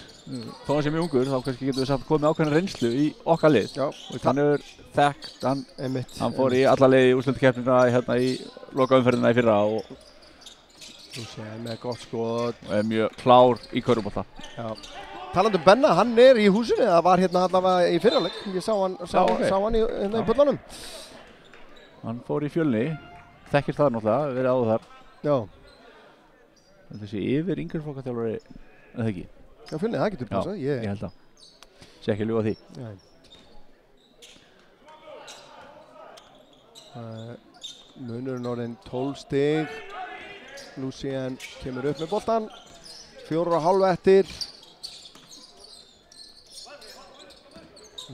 þó hann sé mjög ungur, þá kannski getum við samt komið ákveðna reynslu í okkar lið. Já. Hann hefur þekkt, hann fór í alla liði í úrslitakeppnina hérna í lokaumferðina í fyrra og þú sé með gott skot. Og er mjög klár í körfubolta. Já. Talandi Benna, hann er í húsinu, það var hérna allavega í fyrraleg. Ég sá hann í bullunum. Hann fór í Fjölni, þekkir það náttúrulega, verið áður þar. Já. Þessi yfir yngirflokkaþjálfari, eða ekki? Já, Fjölni, það getur passað. Já, ég held það. Sé ekki að ljúga því. Munurinn orðinn 12 stig. Lucien kemur upp með boltan. 4,5 eftir.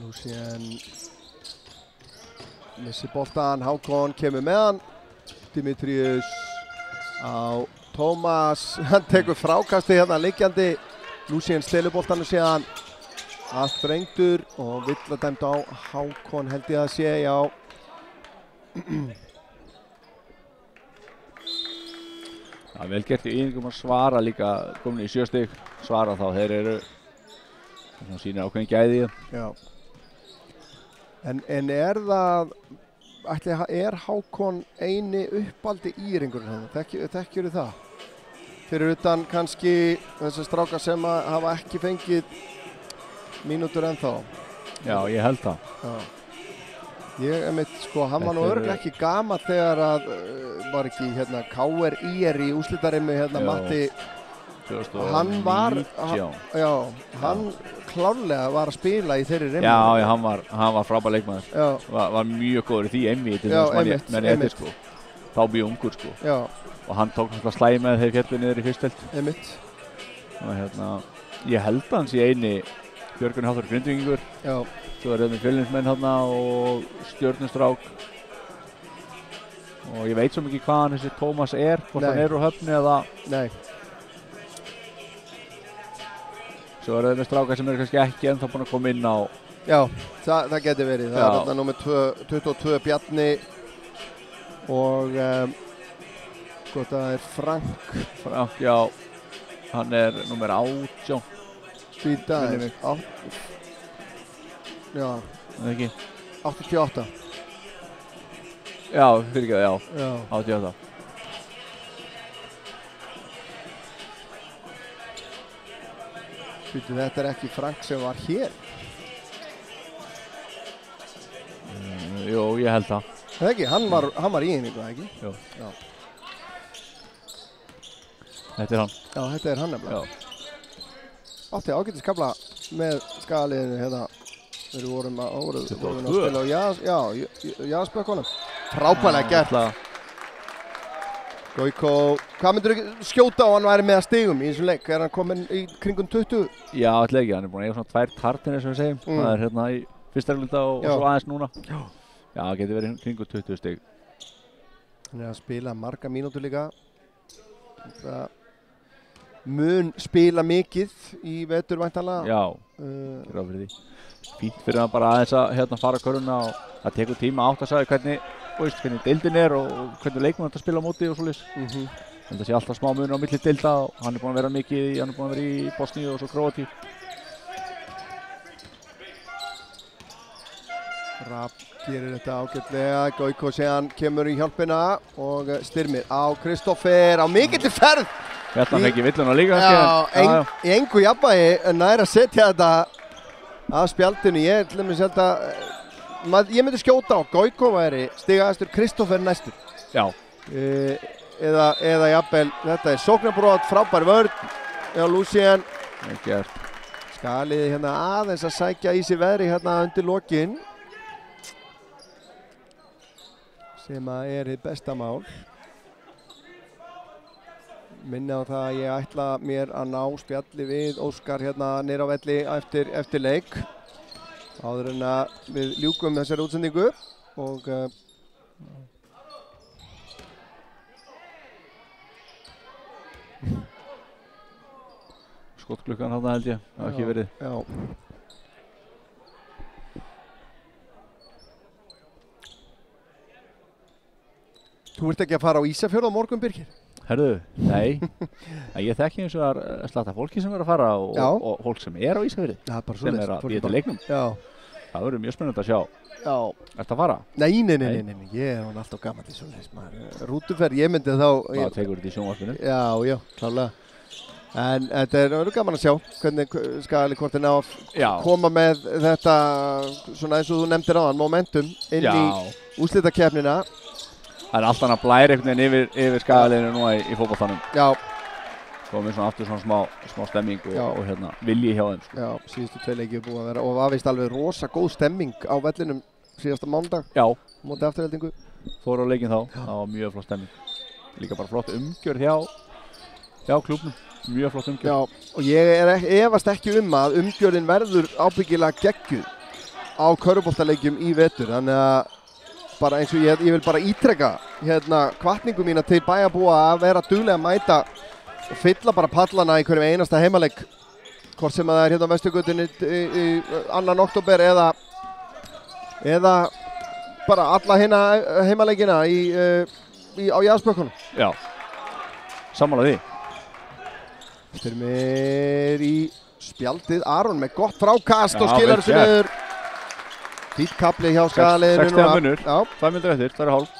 Lucien missi boltan, Hákon kemur með hann. Dimitrius á Tómas, hann tekur frákasti hérna liggjandi. Lucien stelur boltanu síðan. Allt brengtur og Villa dæmd á Hákon held ég að sé, já. Það er vel gert í einingum að svara líka, komin í 7 stig, svara þá, þeir eru sýnir ákveðin gæði í það. Já. En er það, er Hákon eini uppaldi íringurinn hann? Þekkjur þið það? Fyrir utan kannski þessar strákar sem hafa ekki fengið mínútur ennþá. Já, ég held það. Já. Ég sko, hann var nú örugglega ekki gamall þegar að var ekki hérna KR IR í úrslitarimmi hérna Matti. 2019. Hann var, já, hann klárlega var að spila í þeirri reymi. Já, hann var frábær leikmaður. Var mjög góður í því einmitt. Já, einmitt. Sko. Þá mjög ungur, sko. Já. Og hann tók svona slægi með þeir fjallu niður í fyrstdeild. Einmitt. Og ég held að hans í eini Björgun Hafþór Grindvíkingur. Já. Svo er Fjölnismenn þarna og Stjörnustrák. Og ég veit svo mikið hvað hann þessi Tómas er, hvort hann úr Höfni eða... Nei. Svo er með strákar sem kannski ekki ennþá búin að koma inn á... Já, það geti verið. Það er þarna númer 22 Bjarni og það er Frank. Frank, já. Hann er númer 18. Býta er. Já. Það ekki. 88. Já, fyrirgeðu, já. 88. Þetta er ekki Frank sem var hér. Jú, ég held það. Það ekki, hann var í einingu, ekki? Jú. Já. Þetta er hann. Já, þetta er hann nefnilega. Já. Átti ágætis kafla með skagaliðinu hérna. Við vorum að spila á Jaspökkunum. Frábærlega gert. Goiko, hvað myndur þú skjóta á hann væri með að stigum í þessum leik? Er hann komin í kringum 20? Já, alltaf ekki. Hann er búin að eiga svona 2 tartinir sem við segjum. Það er hérna í fyrsta reglunda og svo aðeins núna. Já, það getur verið kringum 20 stig. Hann er að spila marga mínútur líka. Það mun spila mikið í vetur væntanlega. Já, ráð fyrir því. Fínt fyrir hann bara aðeins að fara köruna og það tekur tíma átt að sagja hvernig deildin er og hvernig leikmann þetta spila á móti og svoleiðis. Það sé alltaf smá munur á milli deilda og hann er búinn að vera mikið hann er búinn að vera í Bosníu og svo Króatíu. Rapp gerir þetta ágætlega, Goiko séðan kemur í hjálpina og styrmir á Kristoffer á mikilli ferð. Hérna fekk villuna líka. Já, í engu jafnvægi nær að setja þetta að spjaldinu. Ég myndi skjóta á Goiko væri stigahæstur, Kristoffer næstur. Já. Eða jafnvel, þetta er sóknarbrot, frábær vörn. Já, Lucien. Skaliði hérna aðeins að sækja í sig veðri hérna undir lokin. Sem að er hið besta mál. Minni á það að ég ætla mér að ná spjalli við Óskar hérna niður á velli eftir leik. Áður en að við ljúkum þessari útsendingu og Skottklukkan þarna held ég, það hafi ekki verið. Já. Þú ert ekki að fara á Ísafjörð á morgun, Birgir? Herðu, nei. Ég þekki eins og að slata fólki sem er að fara og fólk sem er á Ísafjörði. Sem er að bíða til leiknum. Já. Það verður mjög spennandi að sjá. Já. Ertu að fara? Nei. Ég er alltaf gamall í svoleiðis. Rútuferð, ég myndi þá... Það tekur þetta í sjónvarpinu. Já, klárlega. En þetta verður gaman að sjá hvernig Skagaliðið ná að koma með þetta, svona eins og þú nefndir áðan, momentum inn í úrslitakeppnina. Það er alltaf hann að blæra einhvern veginn yfir Skagaliðinu núna í fótboltanum. Já. Komið svona aftur svona smá stemming og vilji hjá þeim. Já, síðustu 2 leiki er búið að vera og var vist alveg rosa góð stemming á vellinum síðasta mánudag. Já. Móti afturheldingu. Fór á leikinn þá, það var mjög flott stemming. Líka bara flott umgjörð hjá klúbnum. Mjög flott umgjörð. Já, og ég efast ekki að umgjörðin verður ábyggilega geggjuð á körfuboltaleikjum í vetur. Þannig að bara eins og ég vil bara ítreka hvatningu mína til bæjarbúa að vera duglega að mæta og fylla bara pallana í hverjum einasta heimaleik. Hvort sem það er hérna á Vesturgötunni í 2. október eða bara alla hérna heimaleikina á Jaspökkunum. Já, sammála því. Styrmir í spjaldið, Aron með gott frákast og skilar þessu niður. Fýtt kapli hjá Skagaliðinu. 60 munur, 2 mínútur eftir, það er hálf.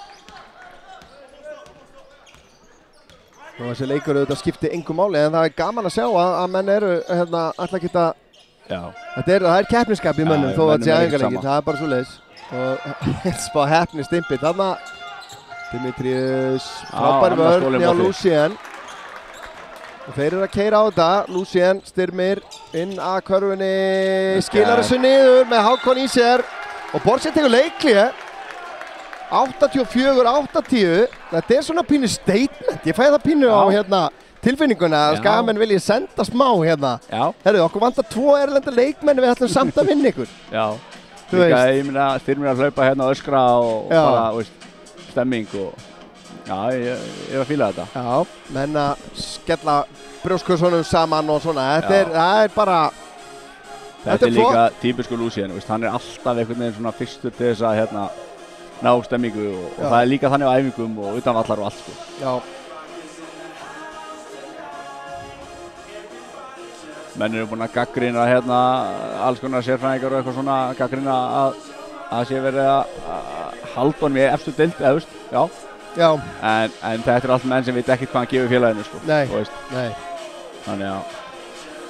Og þessi leikur auðvitað skipti engu máli, en það er gaman að sjá að menn eru alltaf geta... Það er keppnisskap í mönnum, þó að það sé æfingarleikir, það er bara svo leiðis. Og spá heppni stimpill, þarna Dimitrius, frábæri vörn hjá Lucien. Og þeir eru að keyra á þetta, Lucien, Styrmir, inn að körfunni, skilar þessu niður með Hákon í sér og Borset tekur leikli 84-80. Þetta er svona pínu statement, ég fæ það pínu á hérna tilfinninguna að Skagamenn vilji senda smá hérna. Herru, okkur vantar 2 erlenda leikmenn, við ætlum samt að vinna ykkur. Já, líka ég meina styrmir að hlaupa hérna og öskra og bara, veist, stemming og já, ég var að fíla þetta. Já, menn að skella brjóskursunum saman og svona, það er bara Þetta er líka típisku Lucien, veist, hann er alltaf einhvern veginn svona fyrstur til þess að hérna ná stemmingu og það er líka þannig á æfingum og utanvallar og allt sko. Já. Menn eru búin að gagnrýna hérna alls konar sérfræðingar og eitthvað svona gagnrýna að það sé verið að halda honum í efstu deild, eða veist, já. En þetta er allt menn sem veit ekkert hvað hann gefur félaginu sko. Nei. Þannig að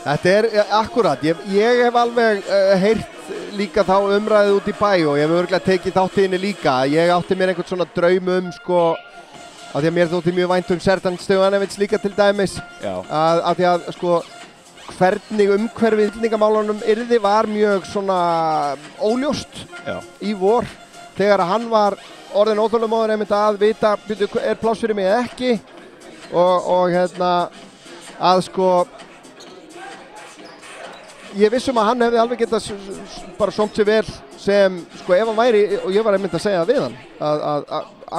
þetta er akkurat, ég hef alveg heyrt líka þá umræðið út í bæ og ég hef örgulega tekið þáttíðinni líka. Ég átti mér einhvern svona draum sko, af því að mér þótti mjög vænt Sertan Stöðanevits líka til dæmis, af því að sko hvernig umhverfið Illningamálunum yrði var mjög svona óljóst í vor þegar hann var orðinn óþolinmóður einmitt að vita er pláss fyrir mig eða ekki og hérna að sko ég vissum að hann hefði alveg getað bara sómt sér vel sem sko ef hann væri, og ég var einmitt að segja við hann að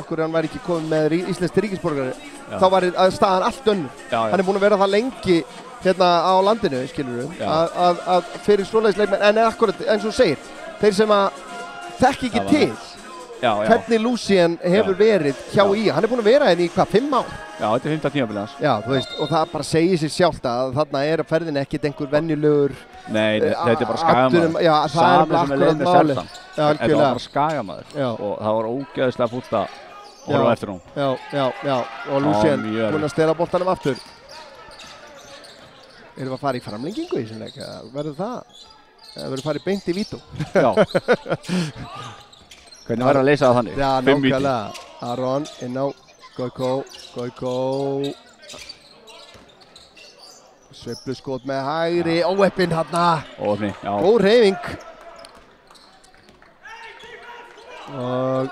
akkur hann væri ekki komið með íslensk ríkisborgari þá var staðan allt önnur. Hann er búinn að vera það lengi hérna á landinu, skilur við, að fyrir svoleiðis leikmenn, en akkurat eins og segir, þeir sem að þekki ekki til hvernig Lucien hefur verið hjá í, hann er búinn að vera henni í hvað, 5 ár? Já, þetta er 15 tímabil hans. Já, þú veist, og það bara segir sér sjálft að þarna er að ferðin ekkert einhver venjulegur Nei, þetta er bara Skagamaður. Já, það er bara akkurat máli. Þetta var bara Skagamaður og það var ógeðslega fúlt að horfa eftir hún. Já, og Lucien búinn að stela boltanum aftur. Erum við að fara í framlengingu í þessum leik? Verður það? Eða verður farið beint í vító? Já. Hvernig verður að leysa það þannig? Já, nákvæmlega. Aron inn á Goiko. Sveifluskot með hægri. Óheppinn þarna. Óheppni, já. Góð hreyfing. Og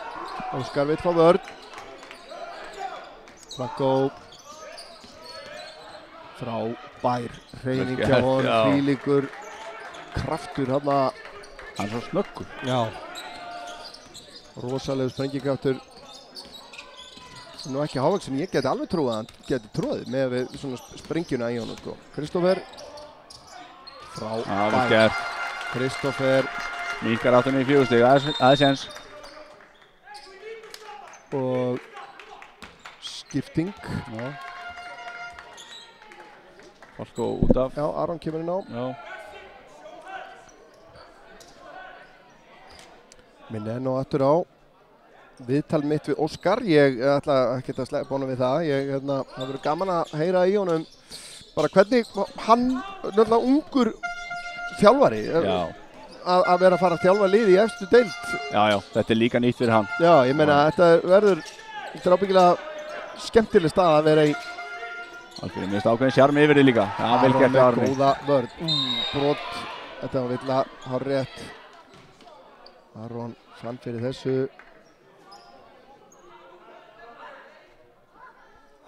Óskar vill fá vörn. Flakko. Frábær hreyfing hjá honum, þvílíkur kraftur þarna. Hann er svo snöggur. Já. Rosalegu sprengikraftur. Nú ekki hávaksin, ég geti alveg trúið að hann geti tróðið með við svona sprengjuna í honum sko. Kristófer. Frábær. Kristófer. Minkar áttunni í 4 stig, aðeins jens. Og skipting. Já. Falko út af. Já, Aron kemur inn á. Já. Minni enn og aftur á. Viðtal mitt við Óskar. Ég ætla ekki að sleppa honum við það. Það verður gaman að heyra í honum bara hvernig hann, náttúrulega ungur þjálfari, að vera að fara að þjálfa lið í efstu deild. Já, þetta er líka nýtt fyrir hann. Já, ég meina þetta er ábyggilega skemmtileg stað að vera í. Alveg, mér finnst ákveðin sjarmi yfir því líka. Aron með góða vörn. Brot, þetta var vill að hafa rétt. Aron fann fyrir þessu.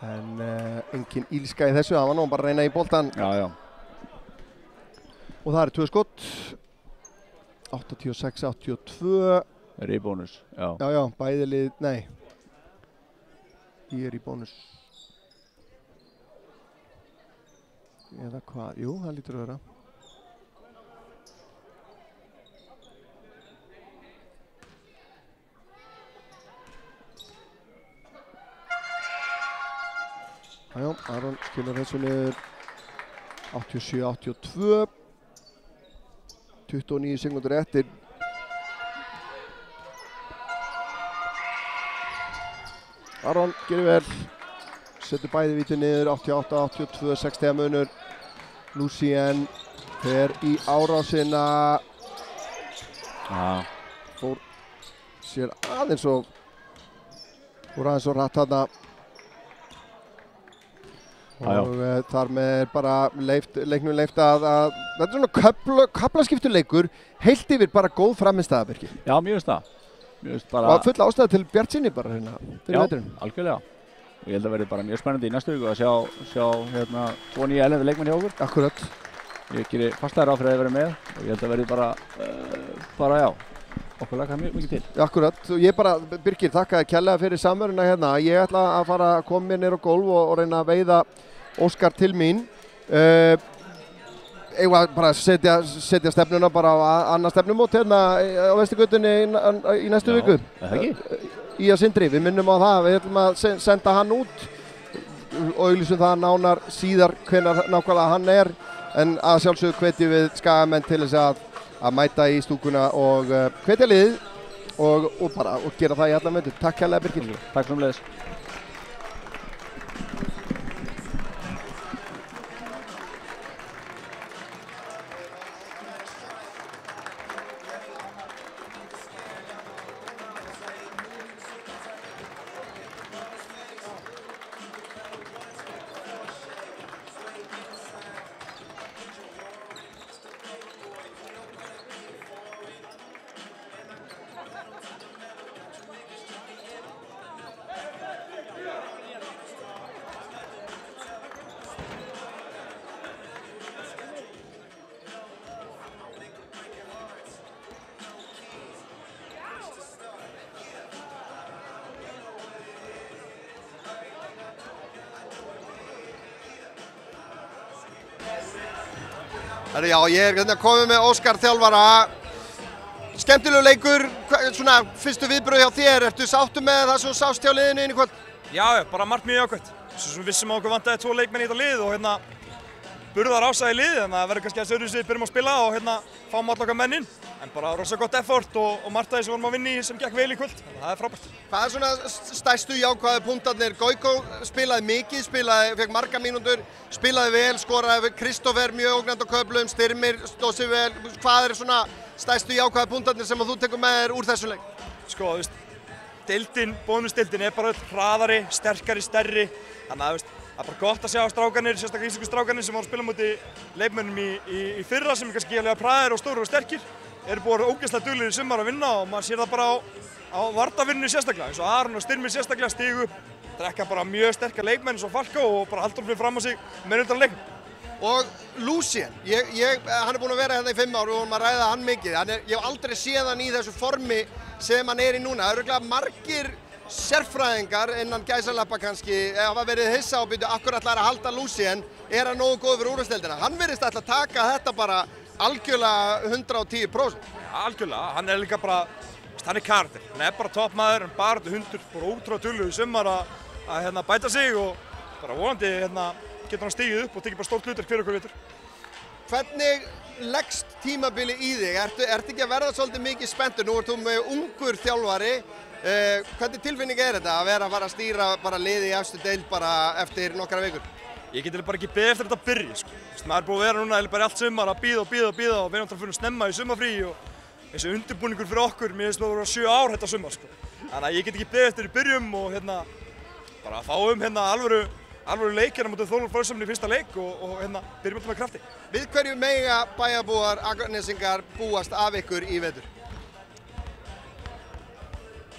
En engin ílska í þessu, það var nú bara að reyna í boltan. Já. Og það eru 2 skott. 86-82. Er í bónus, já. Já, bæði lið, nei. Ég er í bónus. Eða hvað? Jú, það lítur að vera. Já, Aron skilar þessu niður. 87-82. 29 sekundur eftir. Aron gerir vel. Setur bæði víti niður. 88-82, 60 munur. Lucien fer í árásina. Fór sér aðeins og rætt þarna. og þar með bara leiknum leift að þetta svona kaflaskiptuleikur heilt yfir bara góð frammistaða, Birkir. Já, mjög veist það. Og full ástæða til bjartsýni bara hérna fyrir veturinn. Já, algjörlega. Og ég held að verði bara mjög spennandi í næstu viku að sjá hérna 2 nýja erlenda leikmenn hjá okkur. Akkurat. Ég geri fastlega ráð fyrir að vera með og ég held að verði bara já, okkur laka mikið til. Akkurat, og ég bara, Birkir, þakka þér kærlega fyrir samveruna hérna. Ég ætla að fara að koma mér niður á gólf og reyna að veiða Óskar til mín. Eigum að bara setja stefnuna bara á annað stefnumót hérna á Vesturgötunni í næstu viku. Já, það ekki? Í að Sindri, við minnum á það, við ætlum að senda hann út og auglýsum það nánar síðar hvenær nákvæmlega hann en að sjálfsögðu hvetjum við skagamenn til þess að mæta í stúkuna og hvetja liðið og gera það í allan vetur. Takk kærlega, Birkir. Takk sömuleiðis. Já, ég hérna komið með Óskar þjálfara. Skemmtilegu leikur, svona fyrstu viðbrögð hjá þér. Ertu sáttur með það sem sást hjá liðinu inn í kvöld? Já, bara margt mjög jákvætt. Svo sem vissum að okkur vantaði 2 leikmenn í þetta lið og hérna burðar ása í lið, þannig að það verður kannski að öðruvísi byrjum að spila og hérna fáum alla okkar menn inn. En bara rosa gott effort og margt af því sem vorum að vinna í sem gekk vel í kvöld, þannig að það frábært. Hvað svona stærstu jákvæðu punktarnir? Goiko spilaði mikið, fekk marga mínútur, spilaði vel, skoraði Kristófer mjög ógnandi á köflum, Styrmir stóð sig vel. Hvað svona stærstu jákvæðu punktarnir sem þú tekur með þér úr þessum leik? Sko, bónusdeildin bara öll hraðari, sterkari, stærri, þannig að það er bara gott að sjá strákarnir, sérstaklega íslensku strákarnir sem voru að spila múti leikmönnum í fyrra sem kannski alveg praðir og stórir og sterkir, eru búin að vera ógeðslega duglegir í sumar að vinna og maður sér það bara á varnarvinnunni sérstaklega, eins og Aron og Styrmir sérstaklega stigu upp, drekka bara mjög sterkar leikmenn eins og Falkó og bara halda fyrir fram á sig með undan leikum. Og Lucien, hann búinn að vera hérna í 5 ár og við vorum að ræða hann mikið, ég hef aldrei séð hann í þessu formi sem hann í núna. Það eru örugglega margir sérfræðingar innan gæsalappa kannski hafa verið hissa og byrju akkur ætlar að halda Lucien, hann nógu góð fyrir úrvalsdeildina? Hann virðist ætla að taka þetta bara algjörlega 110%. Algjörlega, hann líka bara, hann karakter, hann bara toppmaður, hann bara hundur, bara ótrúlega duglegur í sumar að bæta sig og bara vonandi getur hann stigið upp og tekið bara stórt hlutverk fyrir okkur vetur. Hvernig leggst tímabili í þig? Ertu ekki að verða svolítið mikið spenntur? Nú ert þú með ungur þjálfari. Hvernig tilfinning þetta að vera að fara að stýra bara liði í efstu deild bara eftir nokkra vikur? Ég get bara ekki beðið eftir þetta að byrja, sko. Maður búið að vera núna bara allt sumar að bíða og við erum að fyrir snemma í sumarfrí og þessi undirbúningur fyrir okkur, mér finnst það að vera 7 ár þetta sumar, sko. Þannig að ég get ekki beðið eftir í byrjum og bara að fáum alvöru leik hérna mútið Þór Frössamni í fyrsta leik og byrjum alltaf með krafti. Við hverju mega bæjarbúar Akurnesingar búast af ykkur í vetur?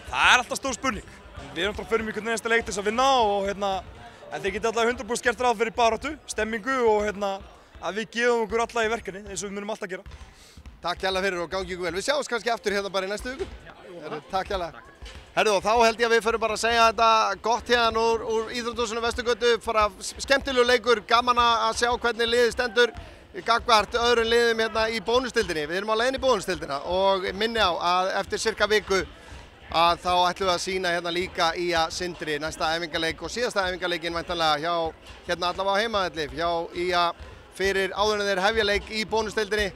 Það er alltaf stór spurning. Við erum fyrir mjög næsta leik til þess að vinna og en þeir geta alltaf 100% gert ráð fyrir baráttu, stemmingu og að við gefum okkur alla í verkefni eins og við munum alltaf gera. Takk hérlega fyrir og gangi ykkur vel. Við sjáumst kannski aftur hérna bara í næstu viku. Takk hérlega. Herðu, þá held ég að við förum bara að segja þetta gott hérna úr Íþróttahúsinu Vesturgötu, bara skemmtilegu leikur, gaman að sjá hvernig liðið stendur gagnvart öðrum liðum hérna í bónusdeildinni. Við erum á leiðinni í bónusdeildina og minni á að eftir sirka viku að þá ætlum við að sýna hérna líka í að Sindri næsta æfingaleik og síðasta æfingaleikin væntanlega hjá hérna allavega á heimavelli hjá í að fyrir áður en þeir hefja leik í bónusdeildinni.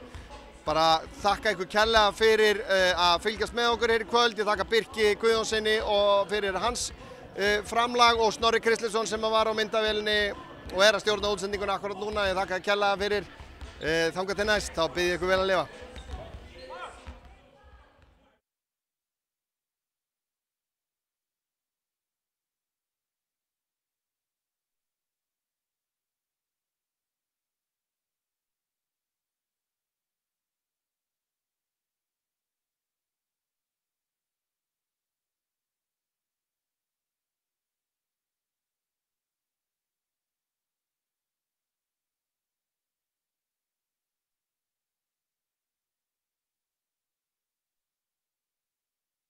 Bara þakka ykkur kærlega fyrir að fylgjast með okkur hér í kvöld. Ég þakka Birki Guðjónsssyni og fyrir hans framlag og Snorri Kristlinsson sem var á myndavélinni og að stjórna útsendinguna akkurat núna. Ég þakka kærlega fyrir þangað til næst, þá bið ég ykkur vel að lifa.